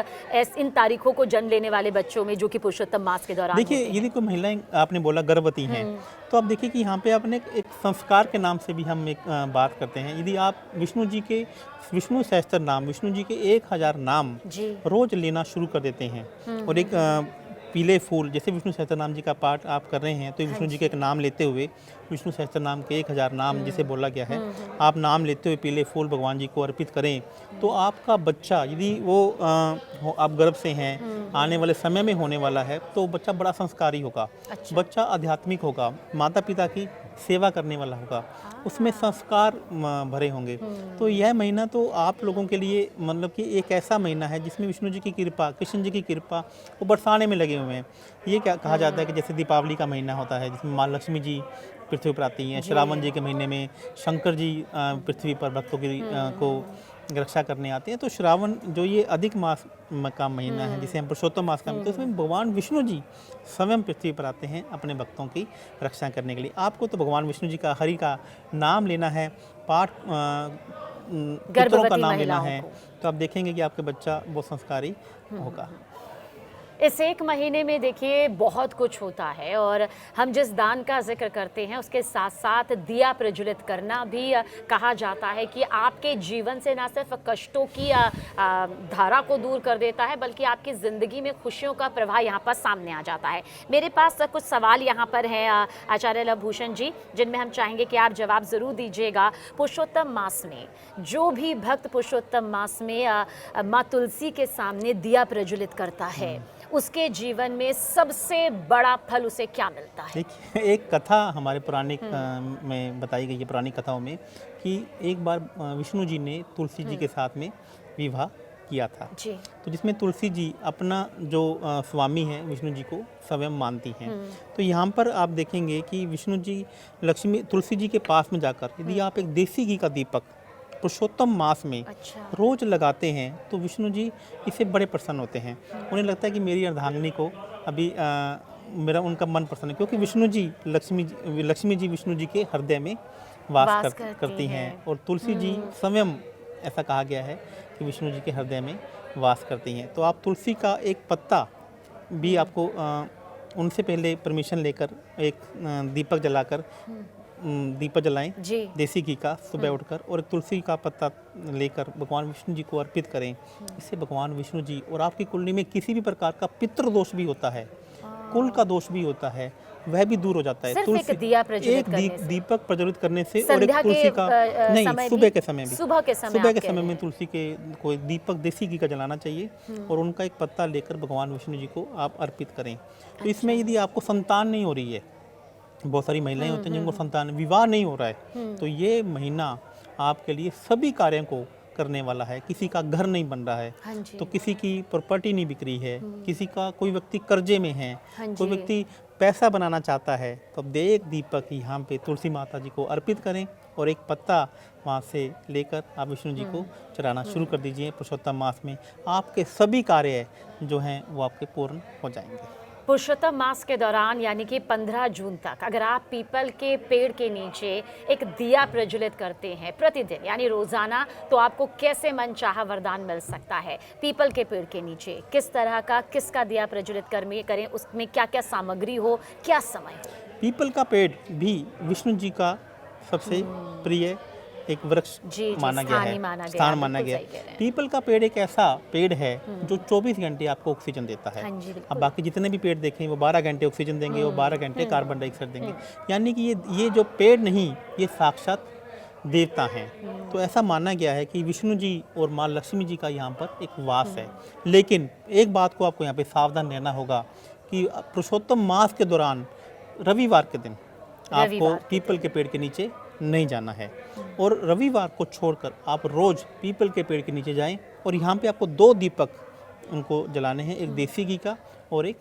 इन तारीखों को जन्म लेने वाले बच्चों में जो कि पुरुषोत्तम मास के दौरान देखिए, यदि कोई महिलाएं, आपने बोला गर्भवती हैं, तो आप देखिए कि यहाँ पे आपने एक संस्कार के नाम से भी हम एक बात करते हैं। यदि आप विष्णु सहस्त्र नाम, विष्णु जी के 1000 नाम रोज लेना शुरू कर देते हैं और एक पीले फूल, जैसे विष्णु सहस्त्र नाम जी का पाठ आप कर रहे हैं तो विष्णु जी के एक नाम लेते हुए, विष्णु सहस्त्र नाम के 1000 नाम जिसे बोला गया है, आप नाम लेते हुए पीले फूल भगवान जी को अर्पित करें, तो आपका बच्चा, यदि वो आप गर्भ से हैं, आने वाले समय में होने वाला है, तो बच्चा बड़ा संस्कारी होगा। अच्छा। बच्चा आध्यात्मिक होगा, माता पिता की सेवा करने वाला होगा, उसमें संस्कार भरे होंगे। तो यह महीना तो आप लोगों के लिए मतलब कि एक ऐसा महीना है जिसमें विष्णु जी की कृपा, कृष्ण जी की कृपा वो बरसाने में लगे हुए हैं। ये क्या कहा जाता है कि जैसे दीपावली का महीना होता है जिसमें माँ लक्ष्मी जी पृथ्वी पर आती हैं, श्रावण जी के महीने में शंकर जी पृथ्वी पर भक्तों की को रक्षा करने आते हैं। तो श्रावण जो ये अधिक मास का महीना है जिसे हम पुरुषोत्तम मास का, तो उसमें भगवान विष्णु जी स्वयं पृथ्वी पर आते हैं अपने भक्तों की रक्षा करने के लिए। आपको तो भगवान विष्णु जी का, हरि का नाम लेना है, पाठ पुत्रों का नाम लेना है, तो आप देखेंगे कि आपका बच्चा बहुत संस्कारी होगा। इस एक महीने में देखिए बहुत कुछ होता है और हम जिस दान का जिक्र करते हैं उसके साथ साथ दिया प्रज्वलित करना भी कहा जाता है कि आपके जीवन से ना सिर्फ कष्टों की धारा को दूर कर देता है बल्कि आपकी ज़िंदगी में खुशियों का प्रवाह यहाँ पर सामने आ जाता है। मेरे पास कुछ सवाल यहाँ पर हैं आचार्य लवभूषण जी, जिनमें हम चाहेंगे कि आप जवाब ज़रूर दीजिएगा। पुरुषोत्तम मास में जो भी भक्त पुरुषोत्तम मास में माँ तुलसी के सामने दिया प्रज्वलित करता है, उसके जीवन में सबसे बड़ा फल उसे क्या मिलता है? देखिए, एक कथा हमारे पुराने में बताई गई है, पुरानी कथाओं में, कि एक बार विष्णु जी ने तुलसी जी के साथ में विवाह किया था जी। तो जिसमें तुलसी जी अपना जो स्वामी है विष्णु जी को स्वयं मानती हैं। तो यहाँ पर आप देखेंगे कि विष्णु जी तुलसी जी के पास में जाकर यदि आप एक देसी घी का दीपक पुरुषोत्तम मास में रोज लगाते हैं तो विष्णु जी इससे बड़े प्रसन्न होते हैं। उन्हें लगता है कि मेरी अर्धांगिनी को अभी मेरा उनका मन प्रसन्न है, क्योंकि विष्णु जी लक्ष्मी जी विष्णु जी के हृदय में वास करती हैं और तुलसी जी स्वयं, ऐसा कहा गया है कि विष्णु जी के हृदय में वास करती हैं। तो आप तुलसी का एक पत्ता भी आपको उनसे पहले परमिशन लेकर एक दीपक जलाकर दीपक जलाएं जी देसी घी का सुबह उठकर, और एक तुलसी का पत्ता लेकर भगवान विष्णु जी को अर्पित करें। इससे भगवान विष्णु जी और आपकी कुंडली में किसी भी प्रकार का पितृ दोष भी होता है, कुल का दोष भी होता है, वह भी दूर हो जाता है। सिर्फ एक दिया प्रज्वलित करने से, दीपक प्रज्वलित करने से, और संध्या एक तुलसी का नहीं, समय सुबह भी? के समय भी, सुबह के समय सुबह आप के कह समय रहे में हैं। तुलसी के कोई दीपक देसी घी का जलाना चाहिए, और उनका एक पत्ता लेकर भगवान विष्णु जी को आप अर्पित करें। तो इसमें यदि आपको संतान नहीं हो रही है, बहुत सारी महिलाएं होती हैं जिनको संतान विवाह नहीं हो रहा है, तो ये महीना आपके लिए सभी कार्यों को करने वाला है। किसी का घर नहीं बन रहा है, हाँ जी, तो किसी की प्रॉपर्टी नहीं बिक रही है, किसी का कोई व्यक्ति कर्जे में है, हाँ कोई जी। व्यक्ति पैसा बनाना चाहता है, तो अब एक दीपक यहाँ पे तुलसी माता जी को अर्पित करें, और एक पत्ता वहाँ से लेकर आप विष्णु जी को चढ़ाना शुरू कर दीजिए। पुरुषोत्तम मास में आपके सभी कार्य जो हैं वो आपके पूर्ण हो जाएंगे। पुरुषोत्तम मास के दौरान यानी कि 15 जून तक अगर आप पीपल के पेड़ के नीचे एक दिया प्रज्वलित करते हैं प्रतिदिन यानी रोजाना, तो आपको कैसे मनचाहा वरदान मिल सकता है। पीपल के पेड़ के नीचे किस तरह का किसका दिया प्रज्वलित करें, उसमें क्या क्या सामग्री हो, क्या समय हो। पीपल का पेड़ भी विष्णु जी का सबसे प्रिय एक वृक्ष जी, माना गया है, स्थान माना बिल्कुल गया सही कह रहे हैं। पीपल का पेड़ एक ऐसा पेड़ है जो 24 घंटे आपको ऑक्सीजन देता है। हाँ जी, बिल्कुल। अब बाकी जितने भी पेड़ देखें वो 12 घंटे ऑक्सीजन देंगे और 12 घंटे कार्बन डाइऑक्साइड देंगे, यानी कि ये जो पेड़ नहीं, ये साक्षात देवता हैं। तो ऐसा माना गया है कि विष्णु जी और माँ लक्ष्मी जी का यहाँ पर एक वास है। लेकिन एक बात को आपको यहाँ पे सावधान रहना होगा कि पुरुषोत्तम मास के दौरान रविवार के दिन आपको पीपल के पेड़ के नीचे नहीं जाना है, और रविवार को छोड़कर आप रोज पीपल के पेड़ के नीचे जाएं, और यहाँ पे आपको 2 दीपक उनको जलाने हैं, एक देसी घी का और एक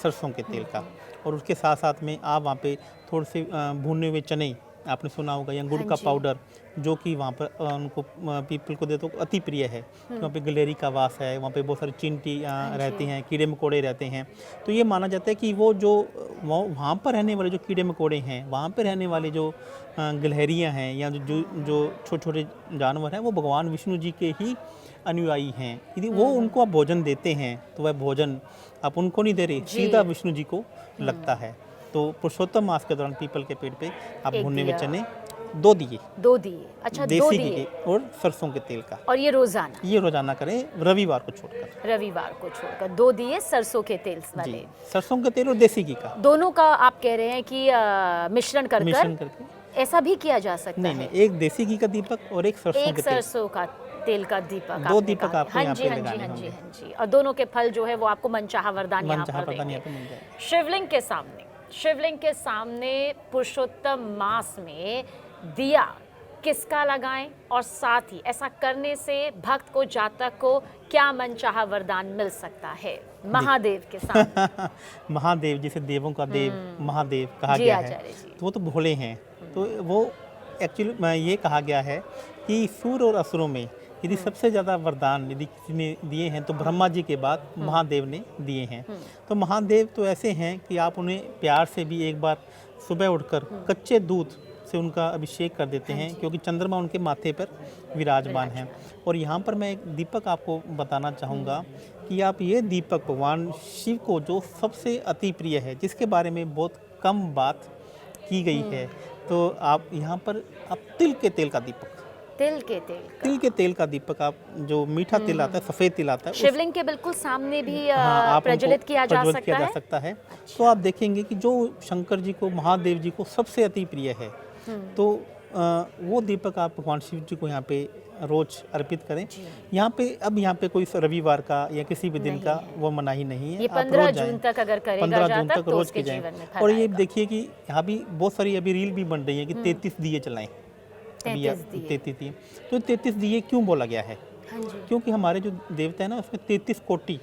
सरसों के तेल का। और उसके साथ साथ में आप वहाँ पे थोड़े से भुने हुए चने, आपने सुना होगा, या गुड़ का पाउडर, जो कि वहाँ पर उनको पीपल को देते तो अति प्रिय है। वहाँ पे गलेरी का वास है, वहाँ पे बहुत सारी चींटी रहती हैं, कीड़े मकोड़े रहते हैं। तो ये माना जाता है कि वो जो वहाँ पर रहने वाले जो कीड़े मकोड़े हैं, वहाँ पर रहने वाले जो गिलहरियाँ हैं, या जो छोटे छोटे जानवर हैं, वो भगवान विष्णु जी के ही अनुयायी हैं। यदि वो उनको आप भोजन देते हैं, तो वह भोजन आप उनको नहीं दे रहे, सीधा विष्णु जी को लगता है। तो पुरुषोत्तम मास के दौरान पीपल के पेड़ पे आप भुने हुए चने, 2 दिए, अच्छा 2 देसी घी दिए, के और सरसों के तेल का, और ये रोजाना करें रविवार को छोड़कर। 2 दिए सरसों के तेल वाले, जी, सरसों के तेल और देसी घी का, दोनों का आप कह रहे हैं कि मिश्रण करके ऐसा भी किया जा सकता है। नहीं, एक देसी घी का दीपक और एक सरसों का तेल का दीपक, 2 दीपक आपको यहाँ पे लगाने हाँ होंगे। जी, और दोनों के फल जो है वो आपको मनचाहा वरदान यहाँ पर यहाँ देंगे। पे मिल जाएगा। शिवलिंग के सामने पुरुषोत्तम मास में दिया किसका लगाएं, और साथ ही ऐसा करने से भक्त को, जातक को क्या मनचाहा वरदान मिल सकता है। महादेव के सामने महादेव, जिसे देवों का देव महादेव कहा गया है, तो वो तो भोले हैं। तो वो एक्चुअली ये कहा गया है कि सूर और असुरों में यदि सबसे ज़्यादा वरदान यदि किसी ने दिए हैं, तो ब्रह्मा जी के बाद महादेव ने दिए हैं। तो महादेव तो ऐसे हैं कि आप उन्हें प्यार से भी एक बार सुबह उठकर कच्चे दूध से उनका अभिषेक कर देते हैं, क्योंकि चंद्रमा उनके माथे पर विराजमान है। और यहाँ पर मैं एक दीपक आपको बताना चाहूँगा कि आप ये दीपक भगवान शिव को जो सबसे अति प्रिय है, जिसके बारे में बहुत कम बात की गई है, तो आप यहाँ पर आप तिल के तेल का दीपक, तिल के तेल का दीपक, आप जो मीठा तिल आता है, सफ़ेद तिल आता है, शिवलिंग के बिल्कुल सामने भी आप प्रज्वलित किया जा सकता है। तो आप देखेंगे कि जो शंकर जी को, महादेव जी को सबसे अति प्रिय है, तो वो दीपक आप भगवान शिव जी को यहाँ पे रोज अर्पित करें। यहाँ पे कोई रविवार का या किसी भी दिन का वो मनाही नहीं है। ये 15 जून तक अगर करेगा 15 जून तक तो रोज उसके के जीवन में जाएं। और ये देखिए कि यहाँ भी बहुत सारी अभी रील भी बन रही है कि 33 दिए चलाएं। 33 दिए, तो 33 दिए क्यों बोला गया है? क्योंकि हमारे जो देवता है ना, उसमें 33 कोटि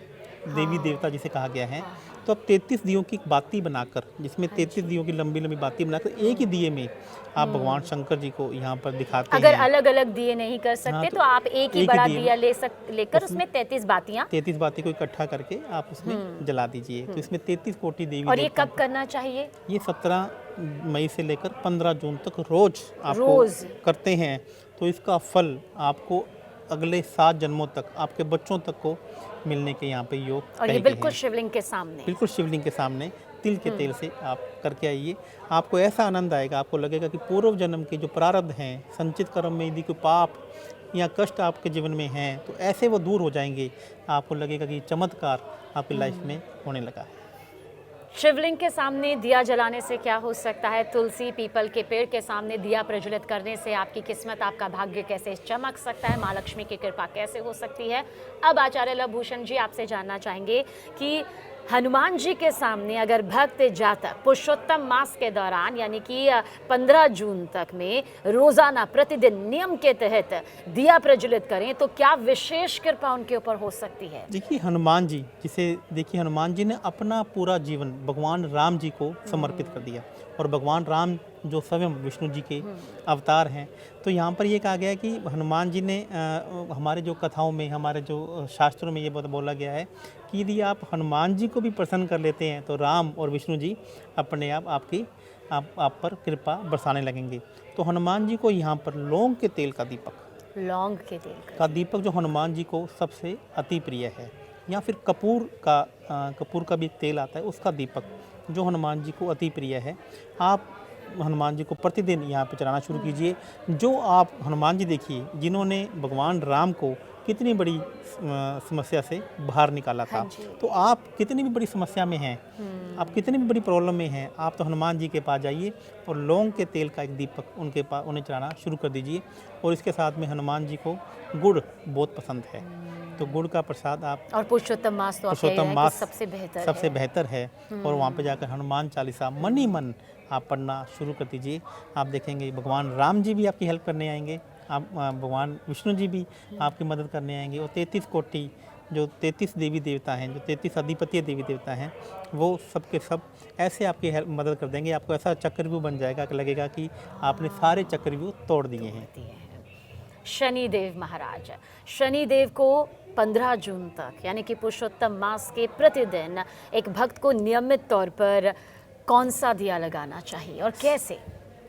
देवी देवता जिसे कहा गया है। तो अब 33 दियों की बाती बनाकर, जिसमें 33 दियों की लंबी लंबी बाती बनाकर एक ही दिए में आप भगवान शंकर जी को यहाँ पर दिखाते अगर हैं। अलग अलग दिए नहीं कर सकते तो आप एक ही बड़ा दिया लेकर उसमें 33 बाती को इकट्ठा करके आप उसमें जला दीजिए। तो इसमें 33 कोटि देवी। और ये कब करना चाहिए? ये 17 मई से लेकर 15 जून तक रोज आपको करते हैं, तो इसका फल आपको अगले 7 जन्मों तक, आपके बच्चों तक को मिलने के यहाँ पे योग और ये कहे गए बिल्कुल हैं। शिवलिंग के सामने। बिल्कुल शिवलिंग के सामने तिल के तेल से आप करके आइए, आपको ऐसा आनंद आएगा, आपको लगेगा कि पूर्व जन्म के जो प्रारब्ध हैं, संचित कर्म में यदि कोई पाप या कष्ट आपके जीवन में हैं तो ऐसे वो दूर हो जाएंगे। आपको लगेगा कि चमत्कार आपकी लाइफ में होने लगा है। शिवलिंग के सामने दिया जलाने से क्या हो सकता है? तुलसी पीपल के पेड़ के सामने दिया प्रज्वलित करने से आपकी किस्मत, आपका भाग्य कैसे चमक सकता है? माँ लक्ष्मी की कृपा कैसे हो सकती है? अब आचार्य लवभूषण जी आपसे जानना चाहेंगे कि हनुमान जी के सामने अगर भक्त जातक पुरुषोत्तम मास के दौरान यानी कि 15 जून तक में रोजाना प्रतिदिन नियम के तहत दिया प्रज्वलित करें तो क्या विशेष कृपा उनके ऊपर हो सकती है? देखिए हनुमान जी, जिसे देखिए हनुमान जी ने अपना पूरा जीवन भगवान राम जी को समर्पित कर दिया, और भगवान राम जो स्वयं विष्णु जी के अवतार हैं। तो यहाँ पर ये कहा गया है कि हनुमान जी ने हमारे जो कथाओं में, हमारे जो शास्त्रों में ये बोला गया है कि यदि आप हनुमान जी को भी प्रसन्न कर लेते हैं तो राम और विष्णु जी अपने आप आप पर कृपा बरसाने लगेंगे। तो हनुमान जी को यहाँ पर लौंग के तेल का दीपक, लौंग के तेल का दीपक जो हनुमान जी को सबसे अति प्रिय है, या फिर कपूर का भी तेल आता है, उसका दीपक जो हनुमान जी को अति प्रिय है, आप हनुमान जी को प्रतिदिन यहाँ पे चढ़ाना शुरू कीजिए। जो आप हनुमान जी देखिए जिन्होंने भगवान राम को कितनी बड़ी समस्या से बाहर निकाला था। तो आप कितनी भी बड़ी समस्या में हैं, आप कितनी भी बड़ी प्रॉब्लम में हैं, आप तो हनुमान जी के पास जाइए और लौंग के तेल का एक दीपक उन्हें चढ़ाना शुरू कर दीजिए। और इसके साथ में हनुमान जी को गुड़ बहुत पसंद है, तो गुड़ का प्रसाद आप, और पुरुषोत्तम मास तो पुरुषोत्तम मास सबसे बेहतर है। और वहाँ पे जाकर हनुमान चालीसा मन ही मन आप पढ़ना शुरू कर दीजिए। आप देखेंगे भगवान राम जी भी आपकी हेल्प करने आएंगे, आप भगवान विष्णु जी भी आपकी मदद करने आएंगे, और 33 कोटि जो 33 देवी देवता हैं, जो 33 अधिपतीय देवी देवता हैं, वो सब के सब ऐसे आपकी मदद कर देंगे। आपको ऐसा चक्रव्यूह बन जाएगा कि लगेगा कि आपने सारे चक्रव्यूह तोड़ दिए हैं। शनिदेव महाराज, शनिदेव को 15 जून तक यानी कि पुरुषोत्तम मास के प्रतिदिन एक भक्त को नियमित तौर पर कौन सा दिया लगाना चाहिए और कैसे?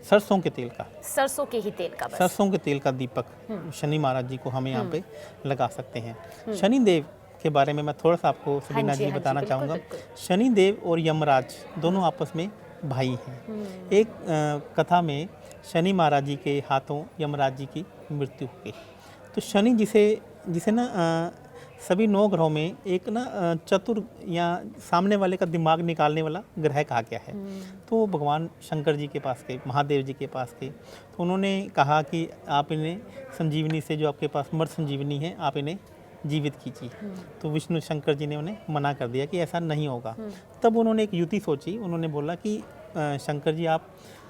सरसों के तेल का, सरसों के ही तेल का, बस सरसों के तेल का दीपक शनि महाराज जी को हमें यहाँ पे लगा सकते हैं। शनिदेव के बारे में मैं थोड़ा सा आपको सबीना जी बताना चाहूँगा। शनिदेव और यमराज दोनों आपस में भाई हैं। एक कथा में शनि महाराज जी के हाथों यमराज जी की मृत्यु हो गई। तो शनि जिसे ना सभी 9 ग्रहों में एक ना चतुर या सामने वाले का दिमाग निकालने वाला ग्रह कहा गया है। तो वो भगवान शंकर जी के पास गए, महादेव जी के पास गए, तो उन्होंने कहा कि आप इन्हें संजीवनी से, जो आपके पास मर्द संजीवनी है, आप इन्हें जीवित कीजिए। तो विष्णु शंकर जी ने उन्हें मना कर दिया कि ऐसा नहीं होगा। तब उन्होंने एक युक्ति सोची, उन्होंने बोला कि शंकर जी आप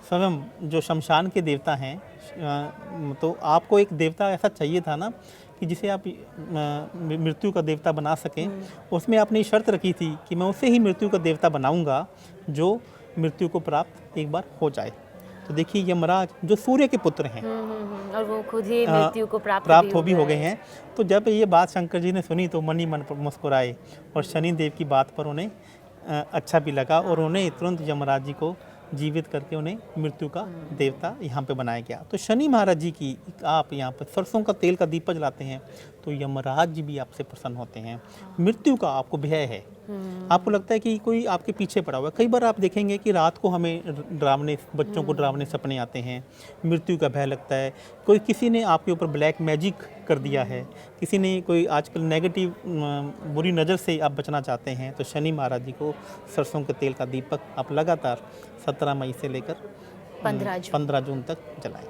स्वयं जो शमशान के देवता हैं, तो आपको एक देवता ऐसा चाहिए था ना कि जिसे आप मृत्यु का देवता बना सकें। उसमें आपने शर्त रखी थी कि मैं उसे ही मृत्यु का देवता बनाऊंगा जो मृत्यु को प्राप्त एक बार हो जाए। तो देखिए यमराज जो सूर्य के पुत्र हैं और वो खुद ही मृत्यु को प्राप्त हो गए हैं। तो जब ये बात शंकर जी ने सुनी तो मन ही मन मुस्कुराए, और शनिदेव की बात पर उन्हें अच्छा भी लगा, और उन्हें तुरंत यमराज जी को जीवित करके उन्हें मृत्यु का देवता यहाँ पे बनाया गया। तो शनि महाराज जी की आप यहाँ पर सरसों का तेल का दीपक जलाते हैं तो यमराज जी भी आपसे प्रसन्न होते हैं। मृत्यु का आपको भय है, आपको लगता है कि कोई आपके पीछे पड़ा हुआ है। कई बार आप देखेंगे कि रात को हमें बच्चों को डरावने सपने आते हैं, मृत्यु का भय लगता है, कोई किसी ने आपके ऊपर ब्लैक मैजिक कर दिया है, किसी ने कोई आजकल नेगेटिव बुरी नज़र से आप बचना चाहते हैं, तो शनि महाराज जी को सरसों के तेल का दीपक आप लगातार 17 मई से लेकर 15 जून तक जलाएं।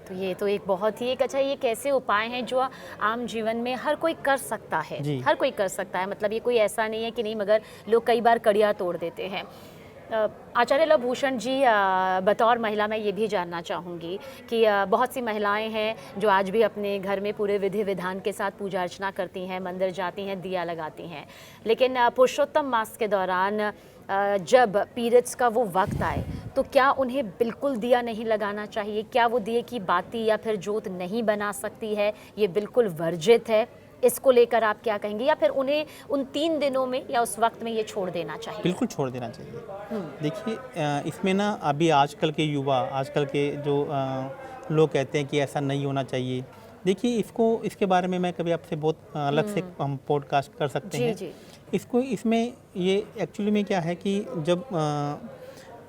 तो ये तो एक बहुत ही अच्छा, ये कैसे उपाय हैं जो आम जीवन में हर कोई कर सकता है, हर कोई कर सकता है। मतलब ये कोई ऐसा नहीं है कि नहीं, मगर लोग कई बार कड़ियाँ तोड़ देते हैं। आचार्य लवभूषण जी, बतौर महिला मैं ये भी जानना चाहूँगी कि बहुत सी महिलाएं हैं जो आज भी अपने घर में पूरे विधि विधान के साथ पूजा अर्चना करती हैं, मंदिर जाती हैं, दिया लगाती हैं, लेकिन पुरुषोत्तम मास के दौरान जब पीरियड्स का वो वक्त आए तो क्या उन्हें बिल्कुल दिया नहीं लगाना चाहिए? क्या वो दिए की बाती या फिर जोत नहीं बना सकती है? ये बिल्कुल वर्जित है। इसको लेकर आप क्या कहेंगे, या फिर उन्हें उन 3 दिनों में या उस वक्त में ये छोड़ देना चाहिए? बिल्कुल छोड़ देना चाहिए। देखिए इसमें ना अभी आजकल के युवा, आजकल के जो लोग कहते हैं कि ऐसा नहीं होना चाहिए, देखिए, इसके बारे में मैं कभी आपसे बहुत अलग से हम पॉडकास्ट कर सकते हैं। जी। इसमें ये एक्चुअली में क्या है कि जब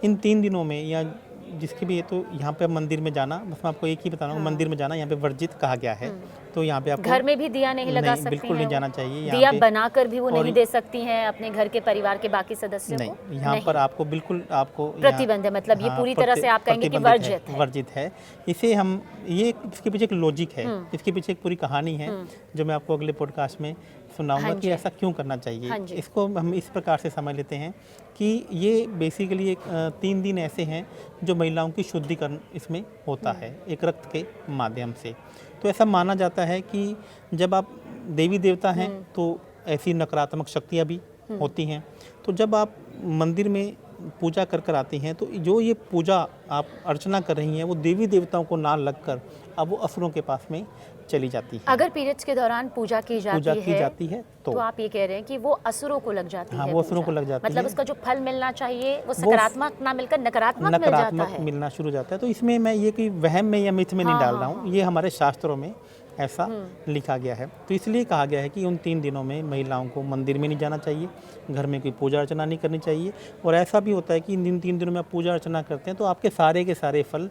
इन 3 दिनों में या जिसके भी, तो यहाँ पे मंदिर में जाना, बस मैं आपको एक ही बता रहा हूँ, मंदिर में जाना यहाँ पे वर्जित कहा गया है। तो यहाँ पे आपको घर में भी दिया नहीं लगा सकती बिल्कुल हैं नहीं वो? जाना चाहिए यहाँ दिया पे। बनाकर भी वो और नहीं दे सकती हैं अपने घर के परिवार के बाकी सदस्यों को? नहीं, यहाँ पर आपको बिल्कुल आपको प्रतिबंध है, मतलब ये पूरी तरह से आप कहेंगे कि वर्जित है। वर्जित है। इसे हम ये इसके पीछे एक लॉजिक है, इसके पीछे एक पूरी कहानी है जो मैं आपको अगले पॉडकास्ट में सुनाऊंगा कि ऐसा क्यों करना चाहिए। इसको हम इस प्रकार से समझ लेते हैं कि ये बेसिकली 3 दिन ऐसे हैं जो महिलाओं की शुद्धिकरण इसमें होता है एक रक्त के माध्यम से। तो ऐसा माना जाता है कि जब आप देवी देवता हैं तो ऐसी नकारात्मक शक्तियाँ भी होती हैं। तो जब आप मंदिर में पूजा कर आती हैं तो जो ये पूजा आप अर्चना कर रही हैं वो देवी देवताओं को ना लगकर अब वो असुरों के पास में चली जाती है। अगर पीरियड्स के दौरान पूजा की जाती है तो आप ये कह रहे हैं कि वो असुरों को लग जाती है। वो असुरों को लग जाती है, मतलब उसका जो फल मिलना चाहिए वो सकारात्मक ना मिलकर नकारात्मक मिल जाता है, मिलना शुरू हो जाता है। तो इसमें मैं ये कोई वहम में या मिथ में नहीं डाल रहा हूँ, ये हमारे शास्त्रों में ऐसा लिखा गया है। तो इसलिए कहा गया है कि उन 3 दिनों में महिलाओं को मंदिर में नहीं जाना चाहिए, घर में कोई पूजा अर्चना नहीं करनी चाहिए। और ऐसा भी होता है कि इन 3 दिनों में आप पूजा अर्चना करते हैं तो आपके सारे के सारे फल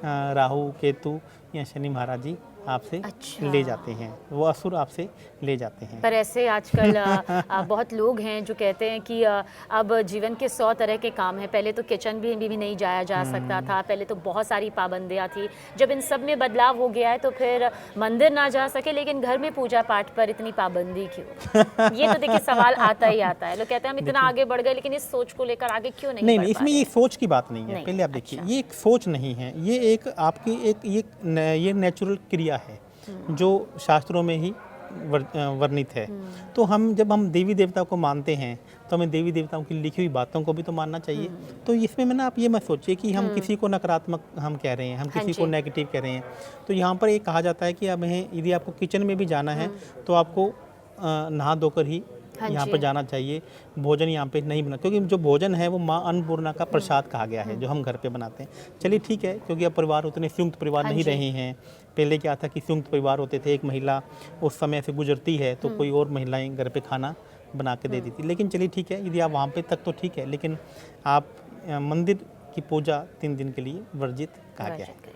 राहु केतु या शनि महाराज जी आपसे ले जाते हैं, वो असुर आपसे ले जाते हैं। पर ऐसे आजकल बहुत लोग हैं जो कहते हैं कि अब जीवन के 100 तरह के काम हैं। पहले तो किचन भी नहीं जाया जा सकता था, पहले तो बहुत सारी पाबंदियां थी। जब इन सब में बदलाव हो गया है तो फिर मंदिर ना जा सके लेकिन घर में पूजा पाठ पर इतनी पाबंदी क्यों? ये तो देखिए सवाल आता ही आता है। लोग कहते हैं हम इतना आगे बढ़ गए लेकिन इस सोच को लेकर आगे क्यों नहीं? नहीं, इसमें ये सोच की बात नहीं है। पहले आप देखिए, ये एक सोच नहीं है, ये एक आपकी ये नेचुरल क्रिया है जो शास्त्रों में ही वर्णित है। तो जब हम देवी देवता को मानते हैं तो हमें देवी देवताओं की लिखी हुई बातों को भी तो मानना चाहिए। तो इसमें मैं आप ये मत सोचिए कि हम किसी को नकारात्मक हम कह रहे हैं, हम किसी को नेगेटिव कह रहे हैं। तो यहाँ पर ये कहा जाता है कि अब यदि आपको किचन में भी जाना है तो आपको नहा धोकर ही यहाँ पर जाना चाहिए। भोजन यहाँ पे नहीं बना, क्योंकि जो भोजन है वो माँ अन्नपूर्णा का प्रसाद कहा गया है जो हम घर पे बनाते हैं। चलिए ठीक है, क्योंकि अब परिवार उतने संयुक्त परिवार नहीं रहे हैं। पहले क्या था कि संयुक्त परिवार होते थे, एक महिला उस समय से गुजरती है तो कोई और महिलाएं घर पे खाना बना के दे दी थी। लेकिन चलिए ठीक है, यदि आप वहाँ पे तक तो ठीक है, लेकिन आप मंदिर की पूजा 3 दिन के लिए वर्जित कहा गया है।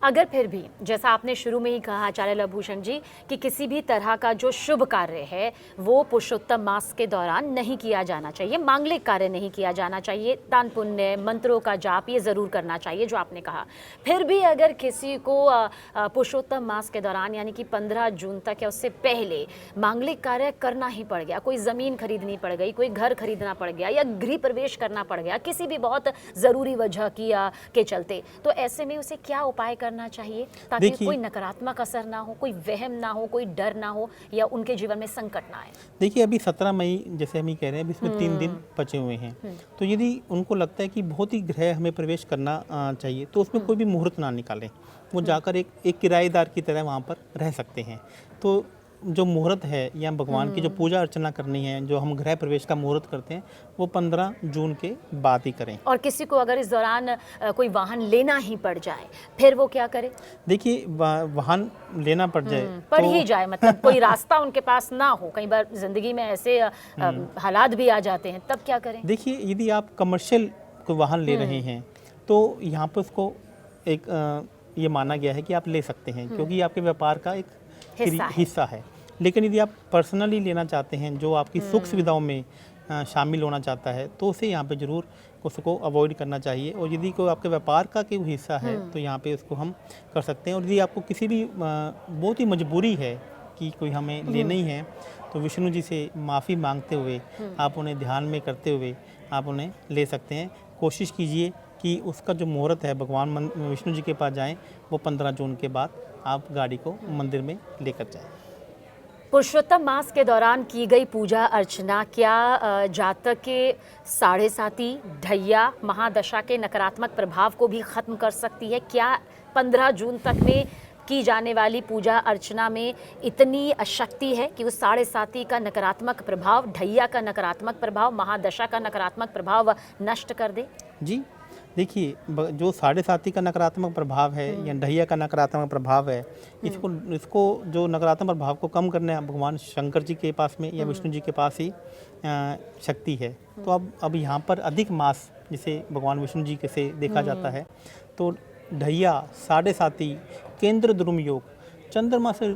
अगर फिर भी जैसा आपने शुरू में ही कहा आचार्य लवभूषण जी कि किसी भी तरह का जो शुभ कार्य है वो पुरुषोत्तम मास के दौरान नहीं किया जाना चाहिए, मांगलिक कार्य नहीं किया जाना चाहिए, दान पुण्य मंत्रों का जाप ये ज़रूर करना चाहिए जो आपने कहा। फिर भी अगर किसी को पुरुषोत्तम मास के दौरान यानी कि 15 जून तक या उससे पहले मांगलिक कार्य करना ही पड़ गया, कोई ज़मीन खरीदनी पड़ गई, कोई घर खरीदना पड़ गया या गृह प्रवेश करना पड़ गया किसी भी बहुत ज़रूरी वजह के चलते, तो ऐसे में उसे क्या उपाय करना चाहिए ताकि कोई नकारात्मक असर ना हो, कोई वहम ना हो, कोई डर ना हो या उनके जीवन में संकट ना आए? देखिए, अभी 17 मई जैसे हम ही कह रहे हैं, इसमें 3 दिन बचे हुए हैं। तो यदि उनको लगता है कि बहुत ही गृह हमें प्रवेश करना चाहिए तो उसमें कोई भी मुहूर्त ना निकालें, वो जाकर एक किराएदार की तरह वहाँ पर रह सकते हैं। तो जो मुहूर्त है या भगवान की जो पूजा अर्चना करनी है, जो हम गृह प्रवेश का मुहूर्त करते हैं, वो 15 जून के बाद ही करें। और किसी को अगर इस दौरान कोई वाहन लेना ही पड़ जाए फिर वो क्या करे? देखिए, वाहन लेना पड़ ही जाए मतलब कोई रास्ता उनके पास ना हो, कई बार जिंदगी में ऐसे हालात भी आ जाते हैं, तब क्या करें? देखिए, यदि आप कमर्शियल कोई वाहन ले रहे हैं तो यहाँ पर उसको एक ये माना गया है कि आप ले सकते हैं क्योंकि आपके व्यापार का एक हिस्सा है। लेकिन यदि आप पर्सनली लेना चाहते हैं, जो आपकी सुख सुविधाओं में शामिल होना चाहता है, तो उसे यहाँ पे ज़रूर उसको अवॉइड करना चाहिए। और यदि कोई आपके व्यापार का कोई हिस्सा है तो यहाँ पे उसको हम कर सकते हैं। और यदि आपको किसी भी बहुत ही मजबूरी है कि कोई हमें लेना ही है तो विष्णु जी से माफ़ी मांगते हुए, आप उन्हें ध्यान में करते हुए आप उन्हें ले सकते हैं। कोशिश कीजिए कि उसका जो मुहूर्त है भगवान विष्णु जी के पास जाएं, वो 15 जून के बाद आप गाड़ी को मंदिर में लेकर जाएं। पुरुषोत्तम मास के दौरान की गई पूजा अर्चना क्या जातक के साढ़े साती ढैया महादशा के नकारात्मक प्रभाव को भी खत्म कर सकती है? क्या 15 जून तक में की जाने वाली पूजा अर्चना में इतनी शक्ति है कि उस साढ़े साती का नकारात्मक प्रभाव, ढैया का नकारात्मक प्रभाव, महादशा का नकारात्मक प्रभाव नष्ट कर दे? जी, देखिए जो 7.5 का नकारात्मक प्रभाव है या ढैया का नकारात्मक प्रभाव है, इसको जो नकारात्मक प्रभाव को कम करने भगवान शंकर जी के पास में या विष्णु जी के पास ही शक्ति है। तो अब यहाँ पर अधिक मास जिसे भगवान विष्णु जी के से देखा जाता है, तो ढैया, 7.5, केंद्र द्रुम योग, चंद्रमा से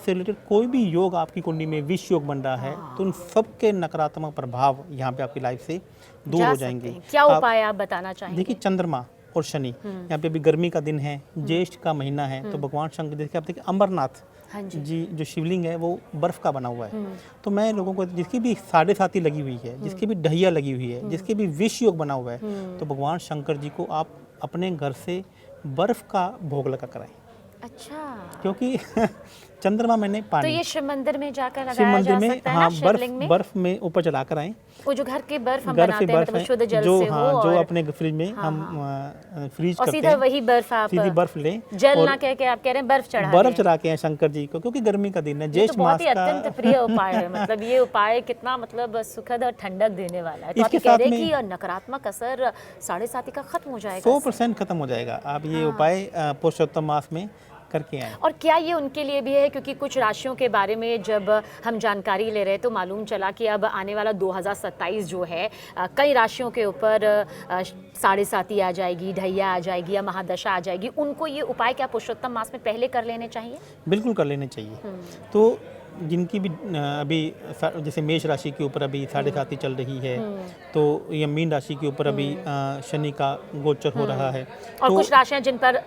रिलेटेड कोई भी योग आपकी कुंडली में विष योग बन रहा है, तो उन सब के नकारात्मक प्रभाव यहाँ पे आपकी लाइफ से दूर हो जाएंगे। क्या उपाय आप बताना चाहेंगे? देखिए चंद्रमा और शनि, यहाँ पे अभी गर्मी का दिन है, ज्येष्ठ का महीना है, तो भगवान शंकर देखिए आप देखिए अमरनाथ जी जो शिवलिंग है वो बर्फ का बना हुआ है। तो मैं लोगों को जिसकी भी 7.5 लगी हुई है, जिसकी भी ढैया लगी हुई है, जिसके भी विष योग बना हुआ है, तो भगवान शंकर जी को आप अपने घर से बर्फ का भोग लगा कराएं। अच्छा, क्योंकि चंद्रमा मैंने पानी, तो ये शिव मंदिर में जाकर शिव लगाया मंदिर जा में, सकता है हाँ, ना, शिवलिंग में? बर्फ में ऊपर चलाकर आए। वो जो घर के बर्फ हम घर बनाते से हैं, बर्फ मतलब है, शुद्ध जल जो से हो, हाँ, जो और अपने फ्रिज में हम फ्रीज और करते सीधा हैं, वही बर्फ आप सीधी बर्फ लें, जल और ना कह के आप कह रहे हैं बर्फ चढ़ा बर्फ दें। चढ़ा के हैं शंकर जी को, क्योंकि गर्मी का दिन है, ये ज्येष्ठ तो बहुत मास ही का। अत्यंत प्रिय उपाय है। मतलब ये उपाय कितना मतलब सुखद और ठंडक देने वाला है। तो आप इसके ये कह साथ रहे हैं में- कि नकारात्मक असर 7.5 का खत्म हो जाएगा? 100% खत्म हो जाएगा। आप ये उपाय पुरुषोत्तम मास में करके आए। और क्या ये उनके लिए भी है? क्योंकि कुछ राशियों के बारे में जब हम जानकारी ले रहे तो मालूम चला कि अब आने वाला 2027 जो है, कई राशियों के ऊपर 7.5 आ जाएगी, ढैया आ जाएगी या महादशा आ जाएगी। उनको ये उपाय क्या पुरुषोत्तम मास में पहले कर लेने चाहिए? बिल्कुल कर लेने चाहिए। तो जिनकी भी अभी जैसे मेष राशि के ऊपर अभी 7.5 चल रही है, तो या मीन राशि के ऊपर अभी शनि का गोचर हो रहा है, और तो कुछ राशियां जिन पर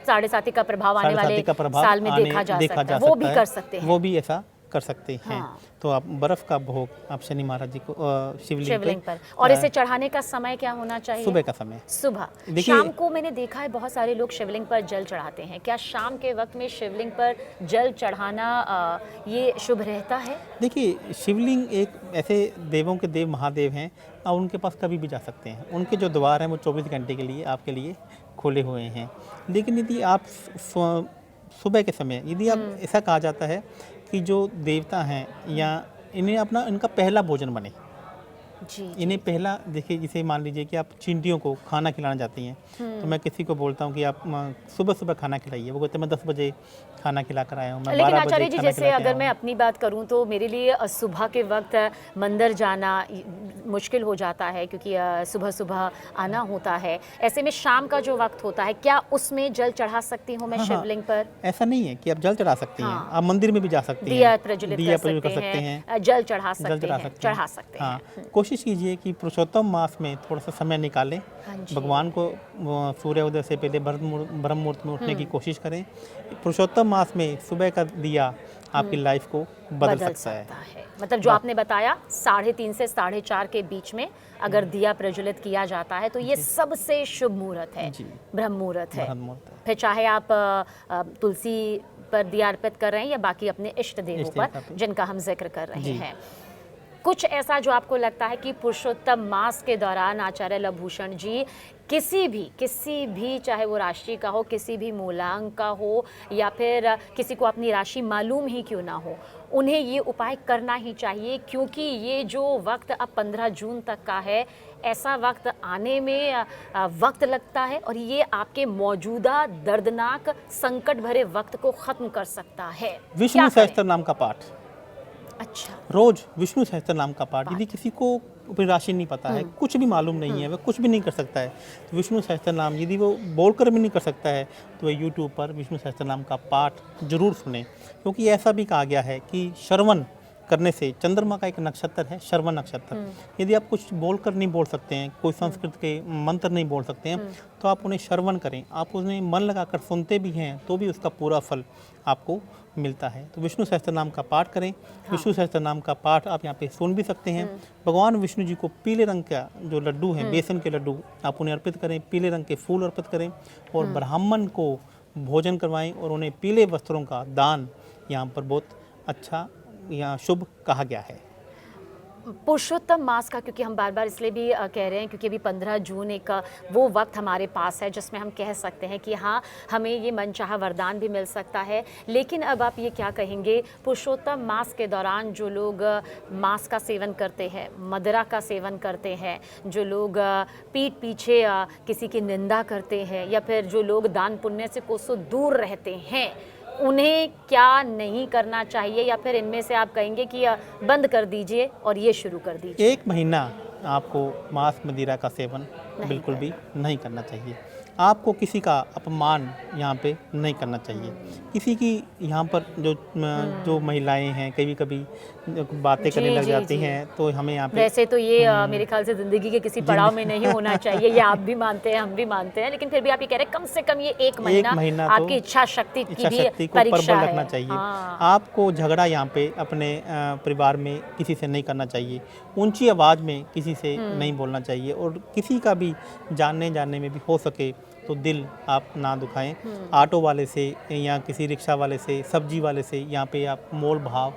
7.5 का प्रभाव आने वाले का प्रभाव साल में देखा जा सकता है, वो भी कर सकते हैं। वो भी ऐसा कर सकते हैं। हाँ। तो आप बर्फ का भोग आप शनि महाराज जी को शिवलिंग पर, और इसे चढ़ाने का समय क्या होना चाहिए? सुबह का समय। सुबह। देखिए- शाम को मैंने देखा है बहुत सारे लोग शिवलिंग पर जल चढ़ाते हैं। क्या शाम के वक्त में शिवलिंग पर जल चढ़ाना ये शुभ रहता है? देखिए शिवलिंग एक ऐसे देवों के देव महादेव हैं, आप उनके पास कभी भी जा सकते हैं। उनके जो द्वार हैं वो 24 घंटे के लिए आपके लिए खोले हुए हैं। लेकिन यदि आप सुबह के समय, यदि आप ऐसा कहा जाता है कि जो देवता हैं या इन्हें अपना इनका पहला भोजन बने, जी। इन्हें पहला, देखिए जैसे मान लीजिए कि आप चींटियों को खाना खिलाना चाहती हैं, तो मैं किसी को बोलता हूँ कि आप सुबह सुबह खाना खिलाइए, वो कहते हैं मैं 10 बजे खाना खिला कर आया हूँ, मैं 12 लेकिन बजे आचार्य जी खाना जैसे खिला के अगर आया मैं हूँ। अपनी बात करूं तो मेरे लिए सुबह के वक्त मंदिर जाना मुश्किल हो जाता है, क्योंकि सुबह सुबह आना होता है। ऐसे में शाम का जो वक्त होता है, क्या उसमें जल चढ़ा सकती हूँ मैं हाँ, शिवलिंग पर? ऐसा नहीं है कि आप जल चढ़ा सकती हैं, हाँ। आप मंदिर में भी जा सकती हैं, दिया प्रज्वलित दिया कर प्रज्वलित सकते हैं, जल चढ़ा जल चढ़ा सकते हैं, चढ़ा सकते हैं। हाँ, कोशिश कीजिए कि पुरुषोत्तम मास में थोड़ा सा समय निकालें, हाँ जी। भगवान को सूर्योदय से पहले ब्रह्म मुहूर्त में उठने की कोशिश करें। पुरुषोत्तम मास में सुबह का दिया आपकी लाइफ को बदल सकता है। मतलब जो आपने बताया 3:30 से 4:30 के बीच में अगर दिया प्रज्वलित किया जाता है तो ये सबसे शुभ मुहूर्त है, जी। ब्रह्म मुहूर्त है। ब्रह्म मुहूर्त है। फिर चाहे आप तुलसी पर दिया अर्पित कर रहे हैं या बाकी अपने इष्ट देवों पर जिनका हम जिक्र कर रहे हैं। कुछ ऐसा जो आपको लगता है कि पुरुषोत्तम मास के दौरान आचार्य लवभूषण जी किसी भी चाहे वो राशि का हो, किसी भी मूलांक का हो, या फिर किसी को अपनी राशि मालूम ही क्यों ना हो, उन्हें ये उपाय करना ही चाहिए? क्योंकि ये जो वक्त अब 15 जून तक का है, ऐसा वक्त आने में वक्त लगता है और ये आपके मौजूदा दर्दनाक संकट भरे वक्त को खत्म कर सकता है। विष्णु सहस्त्र नाम का पाठ, अच्छा, रोज विष्णु सहस्त्र नाम का पाठ। यदि किसी को अपनी राशि नहीं पता है, कुछ भी मालूम नहीं है, वह कुछ भी नहीं कर सकता है, तो विष्णु सहस्त्र नाम यदि वो बोलकर भी नहीं कर सकता है, तो वह यूट्यूब पर विष्णु सहस्त्र नाम का पाठ जरूर सुने। क्योंकि ऐसा भी कहा गया है कि श्रवण करने से, चंद्रमा का एक नक्षत्र है श्रवण नक्षत्र, यदि आप कुछ बोलकर नहीं बोल सकते हैं, कोई संस्कृत के मंत्र नहीं बोल सकते हैं, तो आप उन्हें श्रवण करें। आप उन्हें मन लगाकर सुनते भी हैं तो भी उसका पूरा फल आपको मिलता है। तो विष्णु सहस्त्र नाम का पाठ करें। विष्णु सहस्त्र नाम का पाठ आप यहाँ पे सुन भी सकते हैं। भगवान विष्णु जी को पीले रंग का जो लड्डू हैं, बेसन के लड्डू, आप उन्हें अर्पित करें, पीले रंग के फूल अर्पित करें और ब्राह्मण को भोजन करवाएं और उन्हें पीले वस्त्रों का दान यहाँ पर बहुत अच्छा या शुभ कहा गया है। पुरुषोत्तम मास का, क्योंकि हम बार बार इसलिए भी कह रहे हैं क्योंकि अभी 15 जून एक वो वक्त हमारे पास है जिसमें हम कह सकते हैं कि हाँ, हमें ये मनचाहा वरदान भी मिल सकता है। लेकिन अब आप ये क्या कहेंगे, पुरुषोत्तम मास के दौरान जो लोग मांस का सेवन करते हैं, मदिरा का सेवन करते हैं, जो लोग पीठ पीछे किसी की निंदा करते हैं, या फिर जो लोग दान पुण्य से कोसों दूर रहते हैं, उन्हें क्या नहीं करना चाहिए, या फिर इनमें से आप कहेंगे कि बंद कर दीजिए और ये शुरू कर दीजिए? 1 महीना आपको मांस मदिरा का सेवन बिल्कुल भी नहीं करना चाहिए। आपको किसी का अपमान यहाँ पे नहीं करना चाहिए। किसी की यहाँ पर जो महिलाएं हैं कभी कभी बातें करने लग जाती हैं, तो हमें यहाँ पे वैसे तो ये मेरे ख्याल से ज़िंदगी के किसी पड़ाव में नहीं होना चाहिए, ये आप भी मानते हैं, हम भी मानते हैं, लेकिन फिर भी आप ये कह रहे हैं कम से कम ये 1 महीना आपकी इच्छा शक्ति की भी को परीक्षा प्रबल है। रखना चाहिए। हाँ। आपको झगड़ा यहाँ पे अपने परिवार में किसी से नहीं करना चाहिए। ऊंची आवाज़ में किसी से नहीं बोलना चाहिए, और किसी का भी जानने में भी हो सके तो दिल आप ना दुखाएं। ऑटो वाले से या किसी रिक्शा वाले से, सब्जी वाले से यहाँ पे आप मोल भाव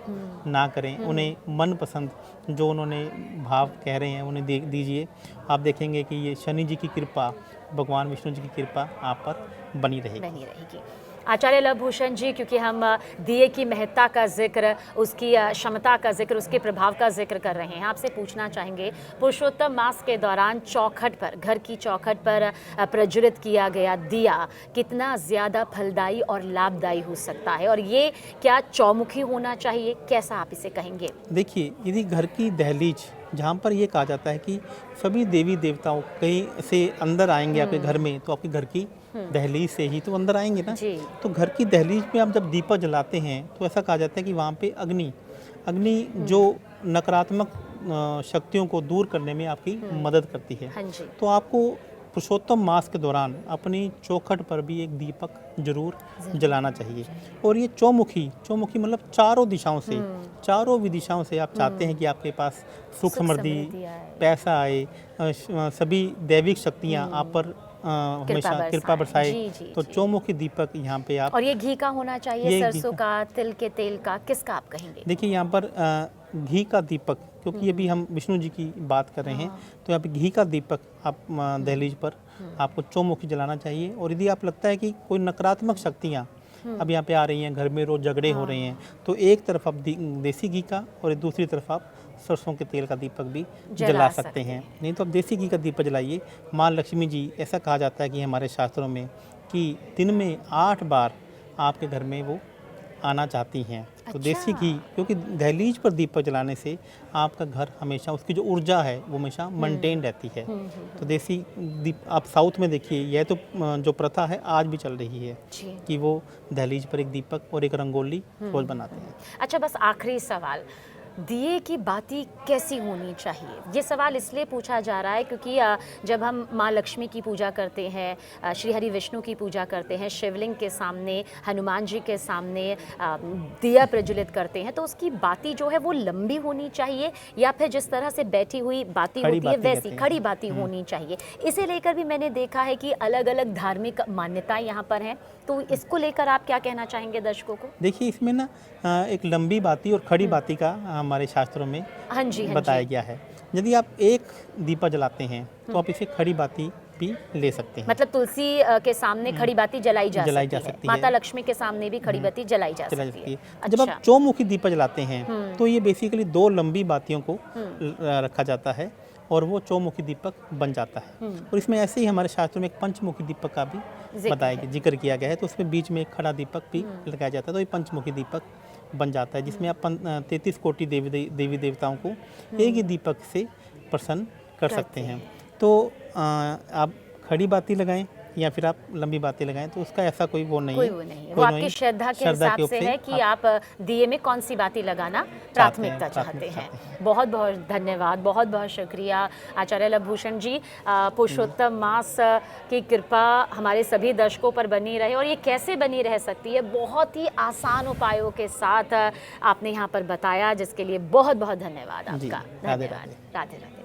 ना करें। उन्हें मनपसंद जो उन्होंने भाव कह रहे हैं उन्हें दीजिए। आप देखेंगे कि ये शनि जी की कृपा, भगवान विष्णु जी की कृपा आप पर बनी रहेगी। आचार्य लवभूषण जी, क्योंकि हम दिए की महत्ता का जिक्र, उसकी क्षमता का जिक्र, उसके प्रभाव का जिक्र कर रहे हैं, आपसे पूछना चाहेंगे, पुरुषोत्तम मास के दौरान चौखट पर, घर की चौखट पर प्रज्वलित किया गया दिया कितना ज़्यादा फलदायी और लाभदायी हो सकता है, और ये क्या चौमुखी होना चाहिए, कैसा आप इसे कहेंगे? देखिए, यदि घर की दहलीज जहाँ पर ये कहा जाता है कि सभी देवी देवताओं कहीं से अंदर आएंगे आपके घर में, तो आपके घर की दहलीज से ही तो अंदर आएंगे ना। तो घर की दहलीज में आप जब दीपक जलाते हैं तो ऐसा कहा जाता है कि वहाँ पे अग्नि जो नकारात्मक शक्तियों को दूर करने में आपकी मदद करती है। हाँ जी। तो आपको पुरुषोत्तम मास के दौरान अपनी चौखट पर भी एक दीपक जरूर जलाना चाहिए। और ये चौमुखी मतलब चारों दिशाओं से आप चाहते हैं कि आपके पास सुख समृद्धि, पैसा आए, सभी दैविक शक्तियाँ आप पर हमेशा कृपा बरसाए। तो चौमुखी दीपक यहाँ पे आप, और ये घी का होना चाहिए, सरसों का, तिल के तेल का, किसका आप कहेंगे? देखिए, यहाँ पर घी का दीपक, क्योंकि अभी हम विष्णु जी की बात कर रहे हैं, तो यहाँ पे घी का दीपक आप दहलीज पर आपको चौमुखी जलाना चाहिए। और यदि आप लगता है कि कोई नकारात्मक शक्तियाँ अब यहाँ पे आ रही हैं, घर में रोज झगड़े हो रहे हैं, तो एक तरफ आप देसी घी का और दूसरी तरफ आप सरसों के तेल का दीपक भी जला सकते हैं। नहीं तो आप देसी घी का दीपक जलाइए। माँ लक्ष्मी जी, ऐसा कहा जाता है कि हमारे शास्त्रों में कि दिन में 8 बार आपके घर में वो आना चाहती हैं। तो देसी घी, क्योंकि दहलीज पर दीपक जलाने से आपका घर हमेशा, उसकी जो ऊर्जा है वो हमेशा मेंटेन रहती है। तो देसी दीप आप साउथ में देखिए, यह तो जो प्रथा है आज भी चल रही है कि वो दहलीज पर एक दीपक और एक रंगोली रोज बनाते हैं। अच्छा, बस आखिरी सवाल, दिए की बाती कैसी होनी चाहिए? ये सवाल इसलिए पूछा जा रहा है क्योंकि जब हम माँ लक्ष्मी की पूजा करते हैं, श्री हरि विष्णु की पूजा करते हैं, शिवलिंग के सामने, हनुमान जी के सामने दिया प्रज्वलित करते हैं, तो उसकी बाती जो है वो लंबी होनी चाहिए, या फिर जिस तरह से बैठी हुई बाती होती है वैसी खड़ी बाती होनी चाहिए? इसे लेकर भी मैंने देखा है कि अलग अलग धार्मिक मान्यताएं यहाँ पर हैं, तो इसको लेकर आप क्या कहना चाहेंगे दर्शकों को? देखिए, इसमें ना एक लंबी बाती और खड़ी बाती का हमारे शास्त्रों में बताया गया है। यदि आप एक दीपक जलाते हैं तो आप इसे खड़ी बाती भी ले सकते हैं। मतलब तुलसी के सामने खड़ी बाती जलाई जा सकती है। माता लक्ष्मी के सामने भी खड़ी बाती जलाई जा सकती है। जब आप चौमुखी दीपक जलाते हैं तो ये बेसिकली 2 लंबी बातियों को रखा जाता है और वो चौमुखी दीपक बन जाता है। और इसमें ऐसे ही हमारे शास्त्रों में एक पंचमुखी दीपक का भी जिक्र किया गया है, तो उसमें बीच में एक खड़ा दीपक भी लगाया जाता है, तो ये पंचमुखी दीपक बन जाता है, जिसमें आप 33 कोटि देवी देवताओं को एक ही दीपक से प्रसन्न कर सकते हैं। तो आप खड़ी बाती लगाएं या फिर आप लंबी बातें लगाएं, तो उसका ऐसा कोई वो नहीं है। वो आपकी श्रद्धा के हिसाब से है कि आप दिए में कौन सी बाती लगाना प्राथमिकता चाहते हैं। बहुत बहुत धन्यवाद, बहुत बहुत शुक्रिया आचार्य लवभूषण जी। पुरुषोत्तम मास की कृपा हमारे सभी दर्शकों पर बनी रहे, और ये कैसे बनी रह सकती है, बहुत ही आसान उपायों के साथ आपने यहाँ पर बताया, जिसके लिए बहुत बहुत धन्यवाद आपका। धन्यवाद। राधे राधे।